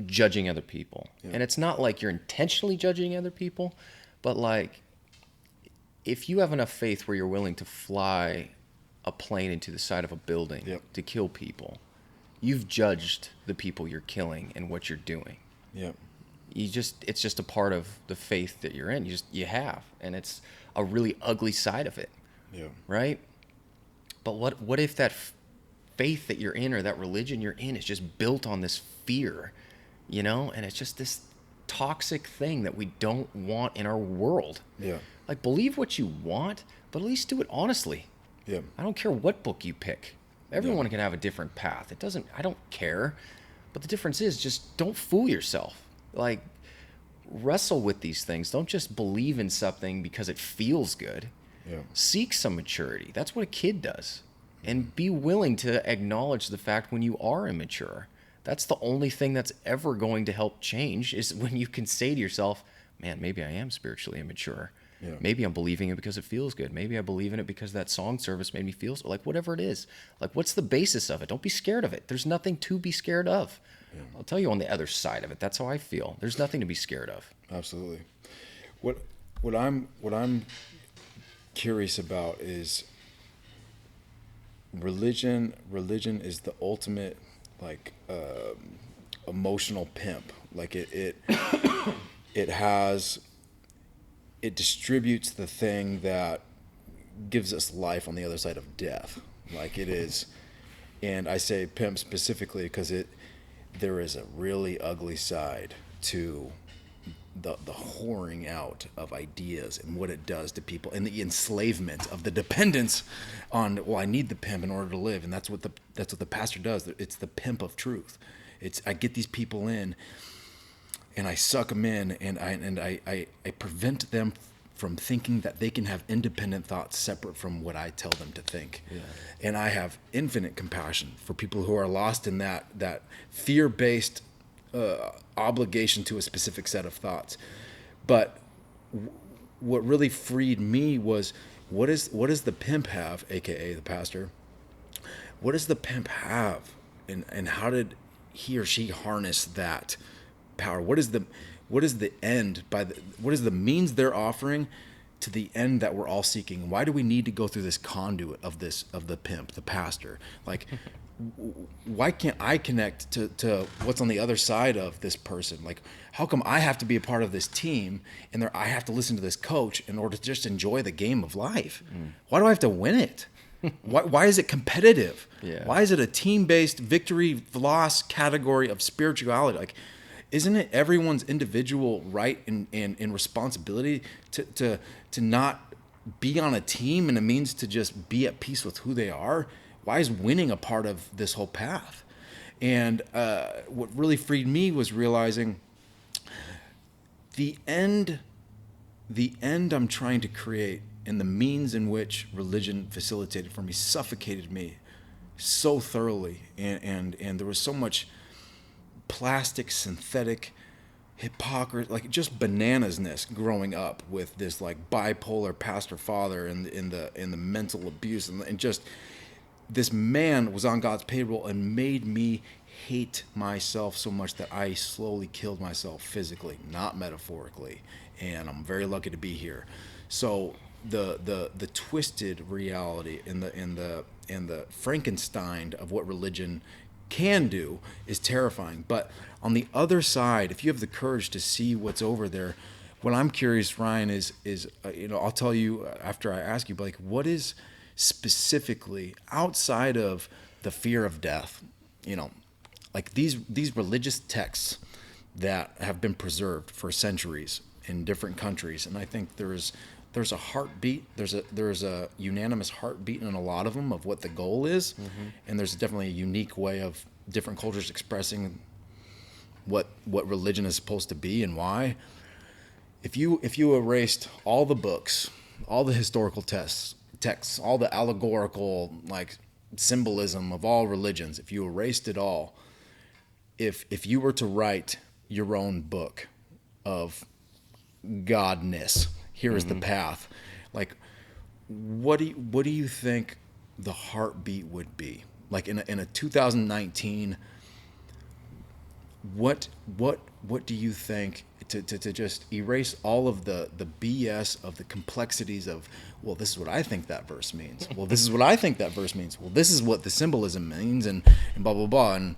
judging other people. Yeah. And it's not like you're intentionally judging other people, but like, if you have enough faith where you're willing to fly a plane into the side of a building. Yep. To kill people, you've judged the people you're killing and what you're doing. Yep. It's just a part of the faith that you're in. You have, and it's a really ugly side of it. Yeah. Right? But what if that faith that you're in, or that religion you're in, is just built on this fear, and it's just this toxic thing that we don't want in our world. Yeah. Like, believe what you want, but at least do it honestly. Yeah. I don't care what book you pick. Everyone can have a different path. I don't care. But the difference is, just don't fool yourself. Like, wrestle with these things. Don't just believe in something because it feels good. Yeah. Seek some maturity. That's what a kid does. And be willing to acknowledge the fact when you are immature. That's the only thing that's ever going to help change, is when you can say to yourself, man, maybe I am spiritually immature. Yeah. Maybe I'm believing it because it feels good. Maybe I believe in it because that song service made me feel so. Like, whatever it is. Like, what's the basis of it? Don't be scared of it. There's nothing to be scared of. Yeah. I'll tell you on the other side of it. That's how I feel. There's nothing to be scared of. Absolutely. What I'm curious about is religion. Religion is the ultimate, like, emotional pimp. Like, it distributes the thing that gives us life on the other side of death. Like, it is, and I say pimp specifically because there is a really ugly side to the whoring out of ideas and what it does to people, and the enslavement of the dependence on, well, I need the pimp in order to live, and that's what the pastor does. It's the pimp of truth. I get these people in, and I suck them in, and I prevent them from thinking that they can have independent thoughts separate from what I tell them to think. Yeah. And I have infinite compassion for people who are lost in that fear-based obligation to a specific set of thoughts. But what really freed me was, what does the pimp have, aka the pastor? What does the pimp have, and how did he or she harness that power? What is the end what is the means they're offering to the end that we're all seeking? Why do we need to go through this conduit of the pimp, the pastor? Like, why can't I connect to what's on the other side of this person? Like, how come I have to be a part of this team and I have to listen to this coach in order to just enjoy the game of life? Why do I have to win it? Why is it competitive? Yeah. Why is it a team-based victory loss category of spirituality? Like, isn't it everyone's individual right and responsibility to not be on a team and a means to just be at peace with who they are? Why is winning a part of this whole path? And what really freed me was realizing the end I'm trying to create and the means in which religion facilitated for me suffocated me so thoroughly. And there was so much plastic, synthetic, hypocrisy, like just bananasness growing up with this like bipolar pastor father and in the mental abuse and just this man was on God's payroll and made me hate myself so much that I slowly killed myself physically, not metaphorically. And I'm very lucky to be here. So the twisted reality and the Frankenstein of what religion can do is terrifying. But on the other side, if you have the courage to see what's over there, what I'm curious, Ryan, is I'll tell you after I ask you, but like, what is specifically outside of the fear of death, like these religious texts that have been preserved for centuries in different countries, and I think there's a heartbeat, there's a unanimous heartbeat in a lot of them of what the goal is, and there's definitely a unique way of different cultures expressing what religion is supposed to be and why. If you erased all the books, all the historical texts, all the allegorical like symbolism of all religions, if you erased it all, if you were to write your own book of godness, here is the path, like what do you think the heartbeat would be? Like in a 2019, what do you think to just erase all of the BS of the complexities of, well, this is what I think that verse means. Well, this is what I think that verse means. Well, this is what the symbolism means, and blah, blah, blah. And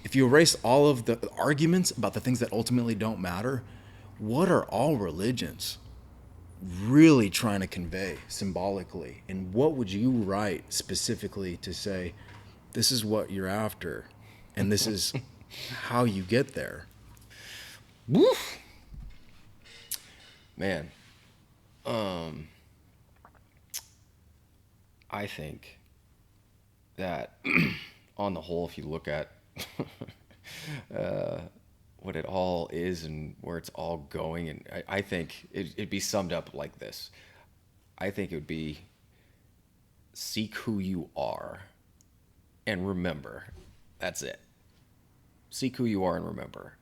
if you erase all of the arguments about the things that ultimately don't matter, what are all religions really trying to convey symbolically? And what would you write specifically to say, this is what you're after, and this is how you get there? Woof. Man. I think that on the whole, if you look at what it all is and where it's all going, and I think it'd be summed up like this. I think it would be seek who you are and remember. That's it. Seek who you are and remember.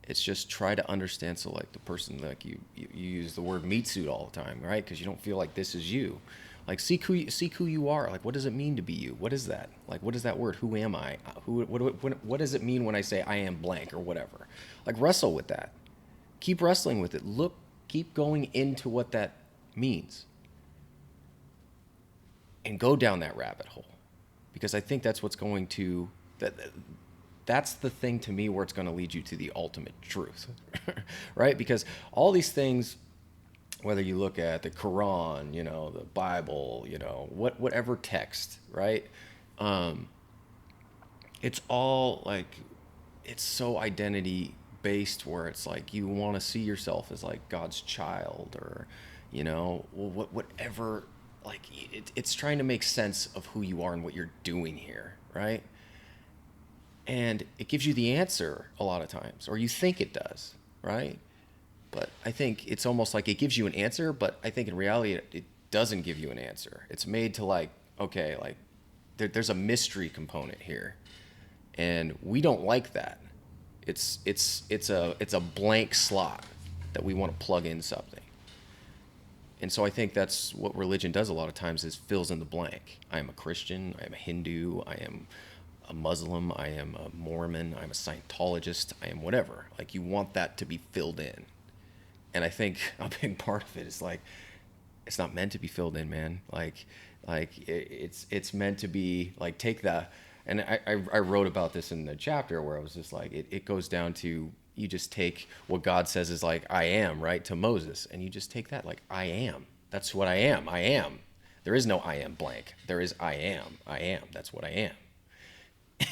It's just try to understand. So like the person, like you use the word meat suit all the time, right? Because you don't feel like this is you. Like seek who you are. Like, what does it mean to be you? What is that? Like, what is that word? Who am I? What does it mean when I say I am blank or whatever? Like, wrestle with that. Keep wrestling with it. Keep going into what that means, and go down that rabbit hole, because I think that's what's going to that's the thing to me where it's going to lead you to the ultimate truth, right? Because all these things, whether you look at the Quran, the Bible, whatever text, right? It's all like, it's so identity based where it's like you want to see yourself as like God's child, or, whatever, like it's trying to make sense of who you are and what you're doing here, right? And it gives you the answer a lot of times, or you think it does, right? But I think it's almost like it gives you an answer, but I think in reality it doesn't give you an answer. It's made to like, okay, like there's a mystery component here, and we don't like that. It's a blank slot that we want to plug in something. And so I think that's what religion does a lot of times, is fills in the blank. I am a Christian, I am a Hindu, I am a Muslim, I am a Mormon, I'm a Scientologist, I am whatever. Like, you want that to be filled in. And I think a big part of it is like, it's not meant to be filled in, man. It's meant to be like, take the, and I wrote about this in the chapter where I was just like, it goes down to, you just take what God says is like, I am, right, to Moses, and you just take that like, I am. That's what I am. I am. There is no I am blank. There is I am. I am. That's what I am.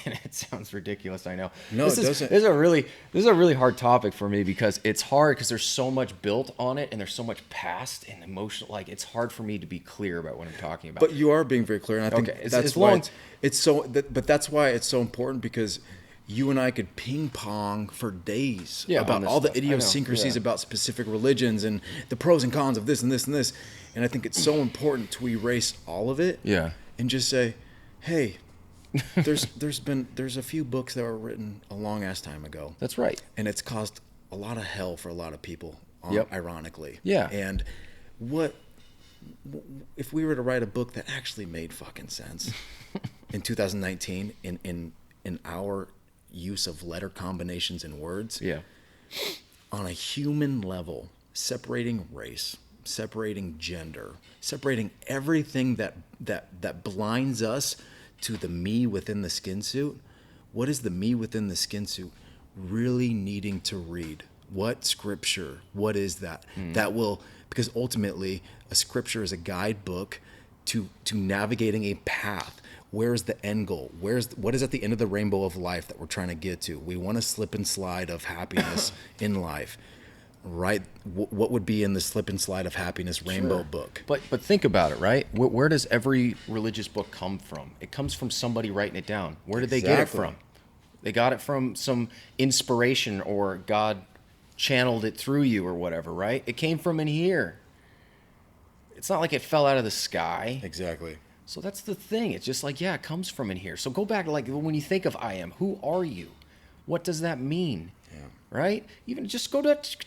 And it sounds ridiculous, I know. No, it doesn't. This is a really hard topic for me because it's hard because there's so much built on it and there's so much past and emotional. Like, it's hard for me to be clear about what I'm talking about. But you are being very clear, and I think Okay, that's it's why long. it's so. But that's why it's so important, because you and I could ping pong for days Yeah, on about this all the stuff. I know, idiosyncrasies yeah. about specific religions and the pros and cons of this and this and this. And I think it's so important to erase all of it. Yeah. And just say, hey, there's a few books that were written a long ass time ago. That's right. And it's caused a lot of hell for a lot of people, Yep. ironically. Yeah. And what if we were to write a book that actually made fucking sense in 2019 in our use of letter combinations and words? Yeah. On a human level, separating race, separating gender, separating everything that blinds us to the me within the skin suit. What is the me within the skin suit really needing to read? What scripture? What is that? That will, because ultimately a scripture is a guidebook to navigating a path. Where's the end goal? What is at the end of the rainbow of life that we're trying to get to? We want to slip and slide of happiness in life, right? What would be in the slip and slide of happiness rainbow Sure. book? But think about it, right? Where does every religious book come from? It comes from somebody writing it down. Where did they get it Exactly. from? They got it from some inspiration, or God channeled it through you or whatever, right? It came from in here. It's not like it fell out of the sky. Exactly. So that's the thing. It's just like, yeah, it comes from in here. So go back, like, when you think of I am, who are you? What does that mean? Yeah. Right? Even just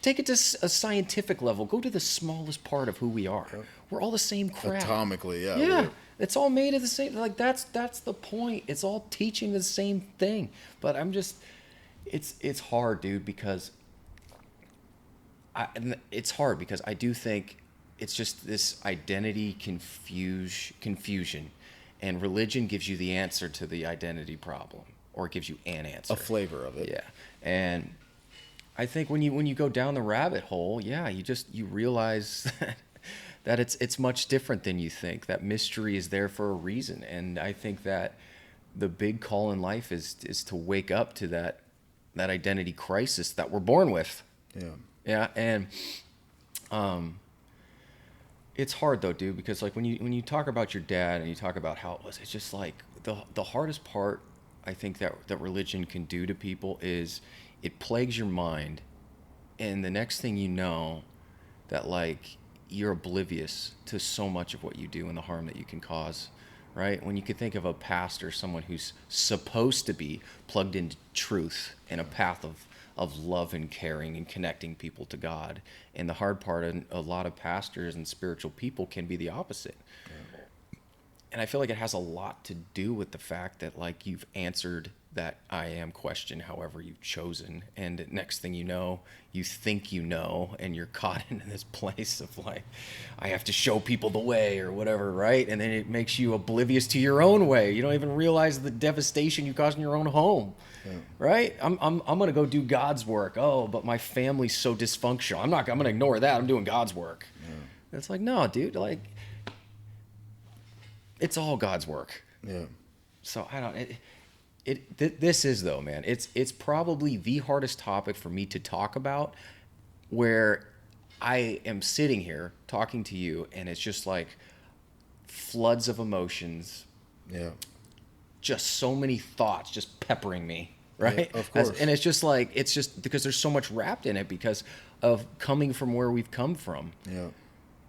take it to a scientific level. Go to the smallest part of who we are. We're all the same crap. Atomically, yeah. Yeah. It's all made of the same, like, that's the point. It's all teaching the same thing. But I'm just, it's hard, dude, because it's hard because I do think it's just this identity confusion, and religion gives you the answer to the identity problem, or it gives you an answer. A flavor of it. Yeah. And I think when you go down the rabbit hole, yeah, you realize that it's much different than you think. That mystery is there for a reason. And I think that the big call in life is to wake up to that identity crisis that we're born with. Yeah. Yeah. And it's hard though, dude, because like when you talk about your dad and you talk about how it was, it's just like the hardest part I think that religion can do to people is it plagues your mind, and the next thing you know, that like you're oblivious to so much of what you do and the harm that you can cause, right? When you could think of a pastor, someone who's supposed to be plugged into truth and a path of love and caring and connecting people to God. And the hard part, and a lot of pastors and spiritual people can be the opposite. And I feel like it has a lot to do with the fact that like you've answered that I am question however you've chosen, and next thing you know, you think you know, and you're caught in this place of like, I have to show people the way or whatever, right? And then it makes you oblivious to your own way. You don't even realize the devastation you caused in your own home. Yeah. Right? I'm gonna go do God's work. Oh, but my family's so dysfunctional. I'm gonna ignore that. I'm doing God's work. Yeah. It's like, no, dude, like it's all God's work. Yeah. So I don't. This is though, man. It's probably the hardest topic for me to talk about, where I am sitting here talking to you, and it's just like floods of emotions. Yeah. Just so many thoughts just peppering me, right? Yeah, of course. And it's just because there's so much wrapped in it because of coming from where we've come from. Yeah.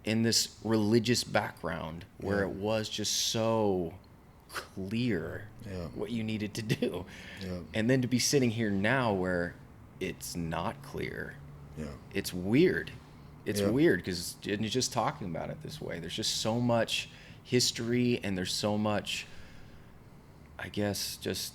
In this religious background where it was just so clear what you needed to do. Yeah. And then to be sitting here now where it's not clear. Yeah. It's weird. It's weird because you're just talking about it this way. There's just so much history, and there's so much, I guess, just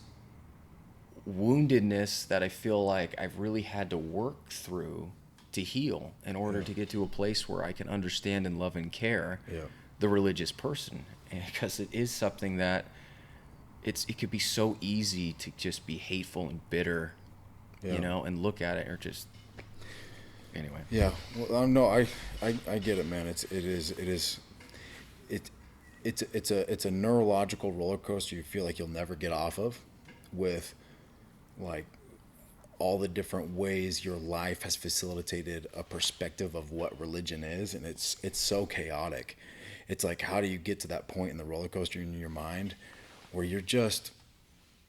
woundedness that I feel like I've really had to work through to heal, in order to get to a place where I can understand and love and care Yeah. the religious person. And because it is something that it could be so easy to just be hateful and bitter, Yeah. and look at it or just anyway. Yeah. Well, no, I get it, man. It's a neurological roller coaster you feel like you'll never get off of, with like all the different ways your life has facilitated a perspective of what religion is, and it's so chaotic. It's like, how do you get to that point in the roller coaster in your mind where you're just,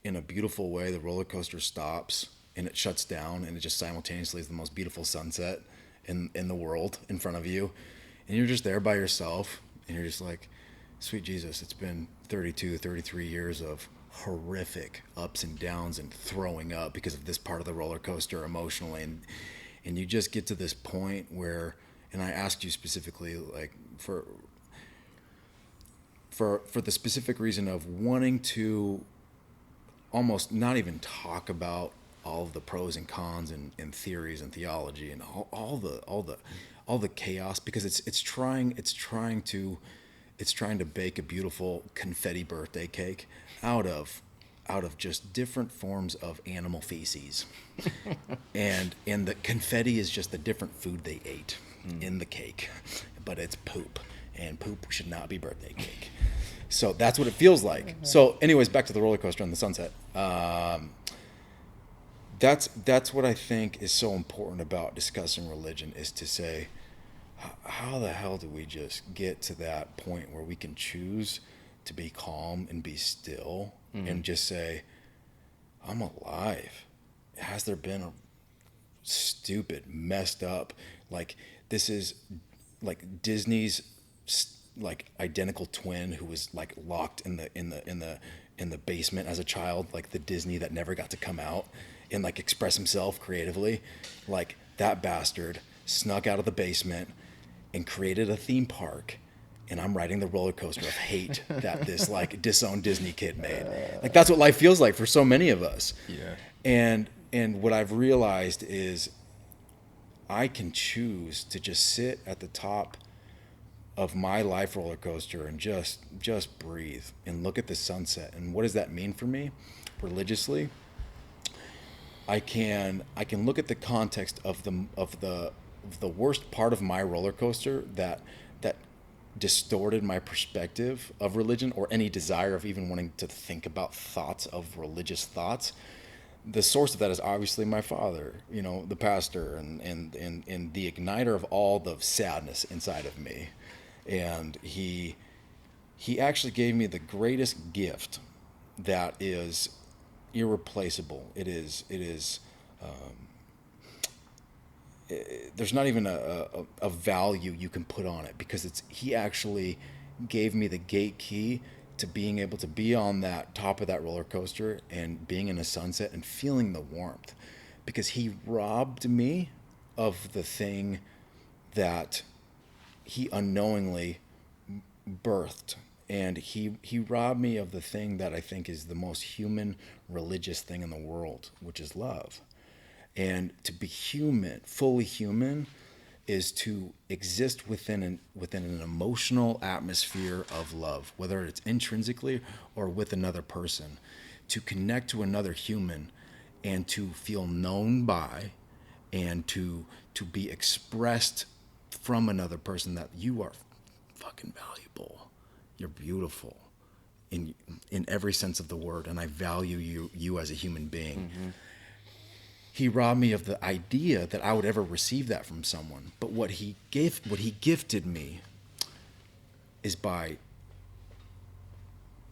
in a beautiful way, the roller coaster stops and it shuts down, and it just simultaneously is the most beautiful sunset in the world in front of you, and you're just there by yourself, and you're just like, sweet Jesus, it's been 32, 33 years of horrific ups and downs and throwing up because of this part of the roller coaster emotionally, and you just get to this point where, and I asked you specifically, like, for the specific reason of wanting to almost not even talk about all of the pros and cons and theories and theology and all the chaos, because it's trying to bake a beautiful confetti birthday cake out of just different forms of animal feces. and the confetti is just the different food they ate in the cake, but it's poop, and poop should not be birthday cake. So that's what it feels like. So anyways, back to the roller coaster and the sunset. That's what I think is so important about discussing religion, is to say, how the hell do we just get to that point where we can choose to be calm and be still and just say, I'm alive? Has there been a stupid, messed up, like, this is like Disney's like identical twin who was like locked in the basement as a child, like the Disney that never got to come out and like express himself creatively, like that bastard snuck out of the basement and created a theme park, and I'm riding the roller coaster of hate that this like disowned Disney kid made. Like, that's what life feels like for so many of us. Yeah. And what I've realized is I can choose to just sit at the top of my life roller coaster and just breathe and look at the sunset. And what does that mean for me religiously? I can look at the context of the worst part of my roller coaster that distorted my perspective of religion, or any desire of even wanting to think about thoughts of religious thoughts. The source of that is obviously my father, the pastor, and the igniter of all the sadness inside of me. And he actually gave me the greatest gift that is irreplaceable. There's not even a value you can put on it, because he actually gave me the gate key to being able to be on that top of that roller coaster and being in a sunset and feeling the warmth, because he robbed me of the thing that he unknowingly birthed. And he robbed me of the thing that I think is the most human, religious thing in the world, which is love. And to be human, fully human, is to exist within an emotional atmosphere of love, whether it's intrinsically or with another person, to connect to another human and to feel known by, and to be expressed from another person that you are fucking valuable, you're beautiful in every sense of the word, and I value you as a human being. Mm-hmm. He robbed me of the idea that I would ever receive that from someone. But what he gifted me is by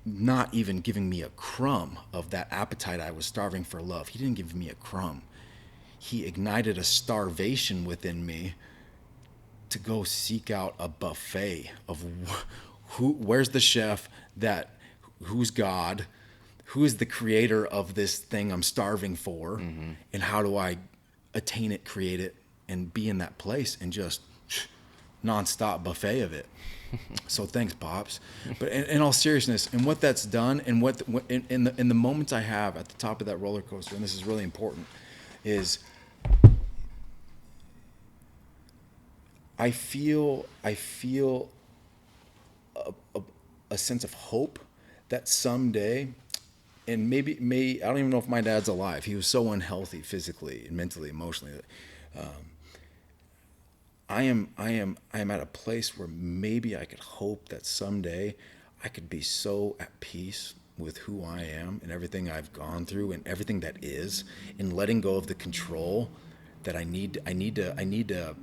not even giving me a crumb of that appetite I was starving for love. He didn't give me a crumb. He ignited a starvation within me to go seek out a buffet of where's the chef, who's God, who is the creator of this thing I'm starving for, mm-hmm. and how do I attain it, create it, and be in that place, and just nonstop buffet of it. So thanks, Pops. But in all seriousness, and what that's done, and what in the moments I have at the top of that roller coaster, and this is really important, is I feel a sense of hope that someday, and I don't even know if my dad's alive. He was so unhealthy physically and mentally, emotionally. I am at a place where maybe I could hope that someday I could be so at peace with who I am and everything I've gone through and everything that is, and letting go of the control that I need to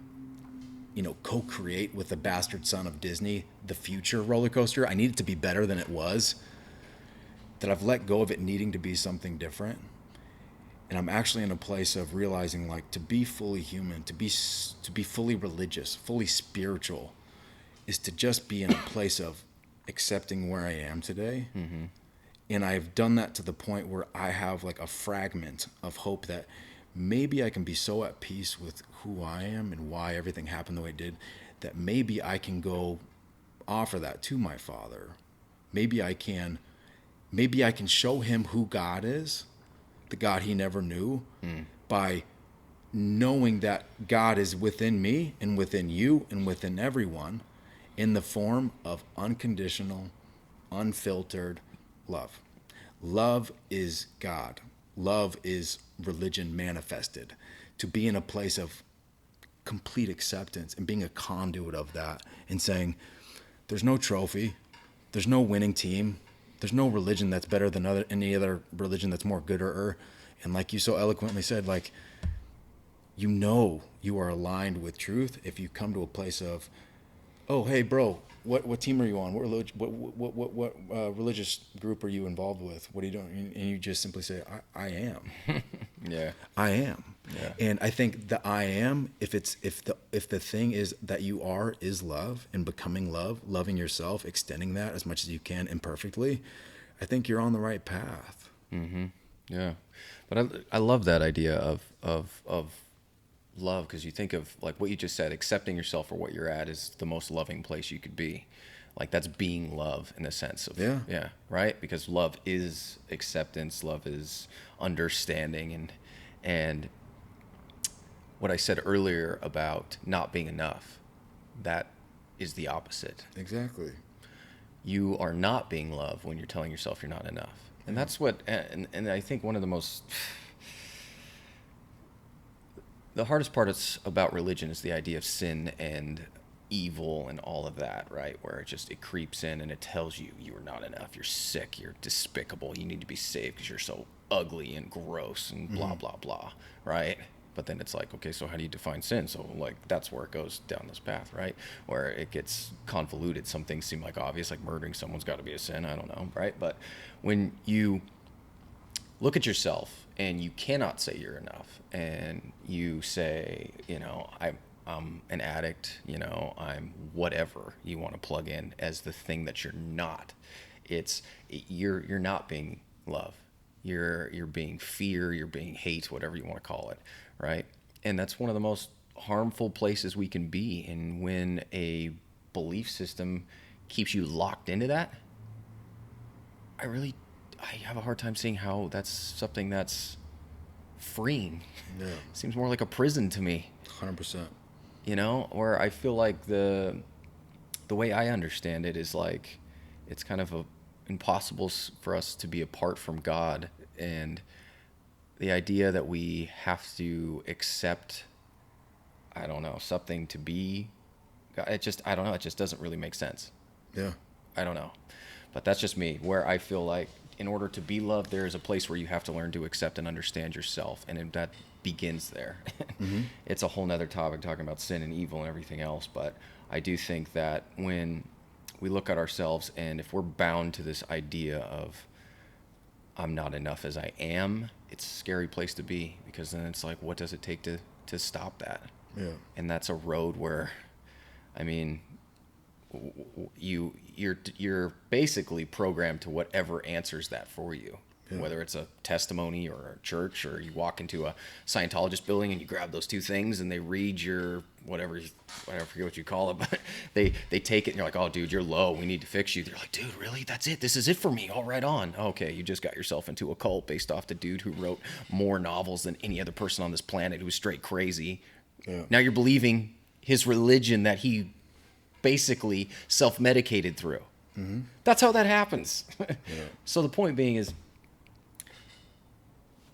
co-create with the bastard son of Disney, the future roller coaster. I need it to be better than it was. That I've let go of it needing to be something different. And I'm actually in a place of realizing, like, to be fully human, to be fully religious, fully spiritual, is to just be in a place of accepting where I am today. And I've done that to the point where I have like a fragment of hope that maybe I can be so at peace with who I am and why everything happened the way it did, that maybe I can go offer that to my father. Maybe I can show him who God is, the God he never knew, by knowing that God is within me and within you and within everyone in the form of unconditional, unfiltered love. Love is God. Love is religion manifested. To be in a place of complete acceptance and being a conduit of that and saying, there's no trophy, there's no winning team, there's no religion that's better than any other religion that's more gooder. And like you so eloquently said, like, you are aligned with truth if you come to a place of, oh, hey, bro, what team are you on? What religious group are you involved with? What are you doing? And you just simply say, I am. Yeah. I am. Yeah. And I think the I am, if the thing is that you are is love and becoming love, loving yourself, extending that as much as you can imperfectly, I think you're on the right path. Yeah. But I love that idea of love, because you think of like what you just said, accepting yourself for what you're at is the most loving place you could be. Like, that's being love in the sense of, Yeah. right? Because love is acceptance, love is understanding, and what I said earlier about not being enough, that is the opposite. Exactly. You are not being loved when you're telling yourself you're not enough. And that's what, and I think one of the hardest part about religion is the idea of sin and evil and all of that, right? Where it creeps in and it tells you are not enough, you're sick, you're despicable, you need to be saved because you're so ugly and gross and blah, blah, blah, right? But then it's like, okay, so how do you define sin? So like, that's where it goes down this path, right? Where it gets convoluted. Some things seem like obvious, like murdering someone's got to be a sin. I don't know, right? But when you look at yourself and you cannot say you're enough, and you say, I'm an addict, I'm whatever you want to plug in as the thing that you're not. You're not being love. You're being fear, you're being hate, whatever you want to call it, right? And that's one of the most harmful places we can be. And when a belief system keeps you locked into that, I have a hard time seeing how that's something that's freeing. Yeah. Seems more like a prison to me. 100%. Where I feel like the way I understand it is like, it's kind of impossible for us to be apart from God, and the idea that we have to accept, I don't know, something to be God. I don't know, it just doesn't really make sense. Yeah. I don't know. But that's just me, where I feel like in order to be loved, there is a place where you have to learn to accept and understand yourself. And that begins there. It's a whole nother topic, talking about sin and evil and everything else. But I do think that when we look at ourselves, and if we're bound to this idea of I'm not enough as I am, it's a scary place to be, because then it's like, what does it take to stop that? Yeah. And that's a road where, I mean, you're basically programmed to whatever answers that for you. Yeah. Whether it's a testimony or a church, or you walk into a Scientologist building and you grab those two things and they read your whatever, I forget what you call it, but they take it and you're like, oh dude, you're low, we need to fix you. They're like, dude, really? That's it? This is it for me? All right, on. Okay, you just got yourself into a cult based off the dude who wrote more novels than any other person on this planet, who's straight crazy. Yeah. Now you're believing his religion that he basically self-medicated through. That's how that happens. So the point being is,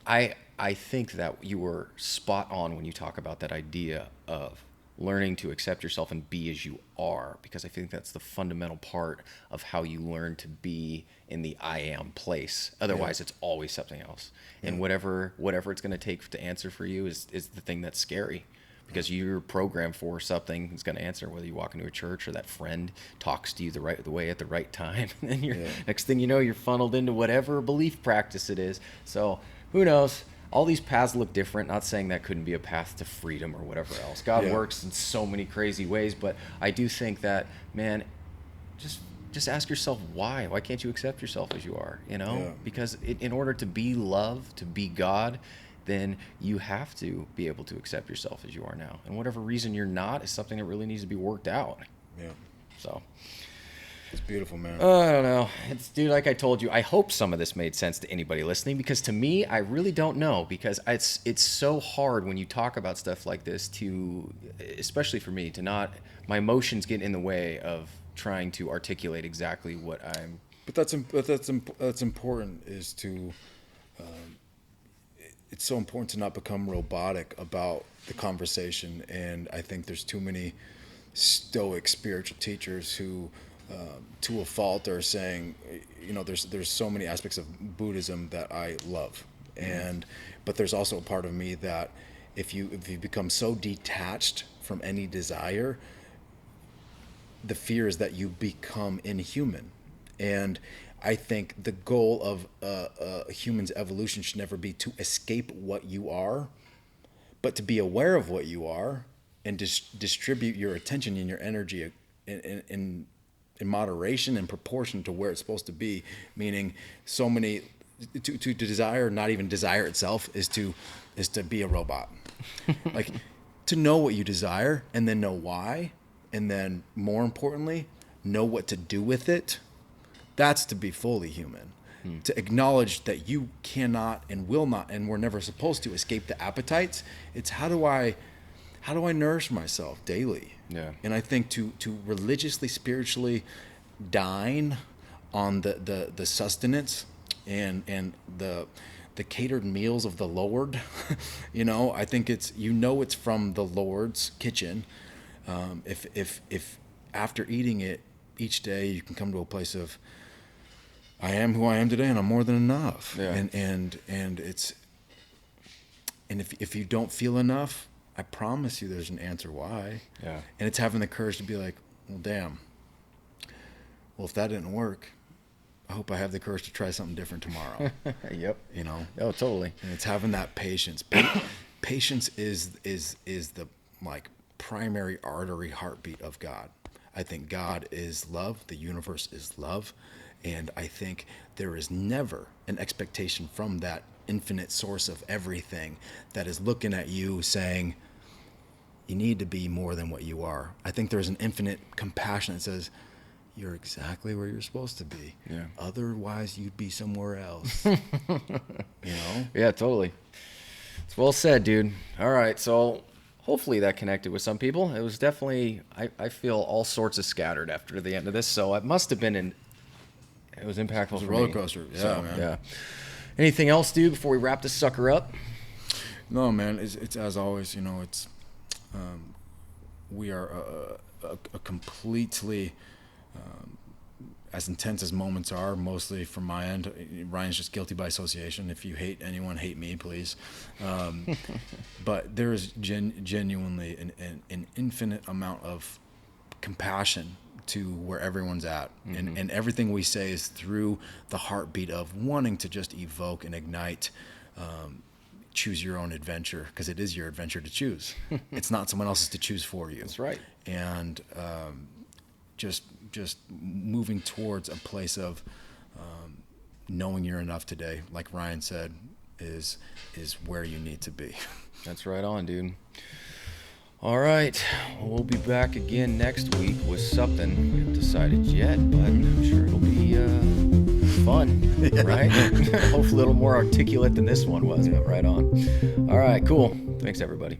I think that you were spot on when you talk about that idea of learning to accept yourself and be as you are, because I think that's the fundamental part of how you learn to be in the I am place. Otherwise, it's always something else. And whatever it's going to take to answer for you is the thing that's scary, because you're programmed for something that's going to answer, whether you walk into a church or that friend talks to you the way at the right time. And next thing you know, you're funneled into whatever belief practice it is. So who knows? All these paths look different. Not saying that couldn't be a path to freedom or whatever else. God works in so many crazy ways, but I do think that, man, just ask yourself why. Why can't you accept yourself as you are? Because in order to be love, to be God, then you have to be able to accept yourself as you are now. And whatever reason you're not is something that really needs to be worked out. Yeah. So. It's beautiful, man. I don't know. Dude, like I told you, I hope some of this made sense to anybody listening, because to me, I really don't know, because it's so hard when you talk about stuff like this to, especially for me, to not, my emotions get in the way of trying to articulate exactly what I'm. But that's important, is to, it's so important to not become robotic about the conversation. And I think there's too many stoic spiritual teachers who, to a fault, are saying, there's so many aspects of Buddhism that I love, but there's also a part of me that if you become so detached from any desire, the fear is that you become inhuman. And I think the goal of a human's evolution should never be to escape what you are, but to be aware of what you are and distribute your attention and your energy in moderation and proportion to where it's supposed to be. Meaning, so many to desire, not even desire itself, is to be a robot. Like, to know what you desire and then know why, and then more importantly, know what to do with it. That's to be fully human. To acknowledge that you cannot and will not, and we're never supposed to, escape the appetites. It's how do I nourish myself daily? Yeah. And I think to religiously, spiritually dine on the sustenance and the catered meals of the Lord, I think it's from the Lord's kitchen. If after eating it each day, you can come to a place of, I am who I am today, and I'm more than enough. Yeah. And if you don't feel enough, I promise you there's an answer why. Yeah. And it's having the courage to be like, well, damn. Well, if that didn't work, I hope I have the courage to try something different tomorrow. Yep. Oh, totally. And it's having that patience. Patience is the primary artery heartbeat of God. I think God is love. The universe is love. And I think there is never an expectation from that infinite source of everything that is looking at you saying, you need to be more than what you are. I think there's an infinite compassion that says, you're exactly where you're supposed to be. Yeah. Otherwise, you'd be somewhere else. Yeah, totally. It's well said, dude. All right, so hopefully that connected with some people. It was definitely, I feel all sorts of scattered after the end of this, so it must have been it was impactful for me. It was a roller coaster. Yeah, so, man. Yeah. Anything else, dude, before we wrap this sucker up? No, man. It's as always. It's we are a completely as intense as moments are. Mostly from my end, Ryan's just guilty by association. If you hate anyone, hate me, please. But there is genuinely an infinite amount of compassion to where everyone's at. Mm-hmm. And everything we say is through the heartbeat of wanting to just evoke and ignite, choose your own adventure, because it is your adventure to choose. It's not someone else's to choose for you. That's right. And just moving towards a place of knowing you're enough today, like Ryan said, is where you need to be. That's right on, dude. All right, we'll be back again next week with something we haven't decided yet, but I'm sure it'll be fun, right? Hopefully a little more articulate than this one was, but right on. All right, cool. Thanks, everybody.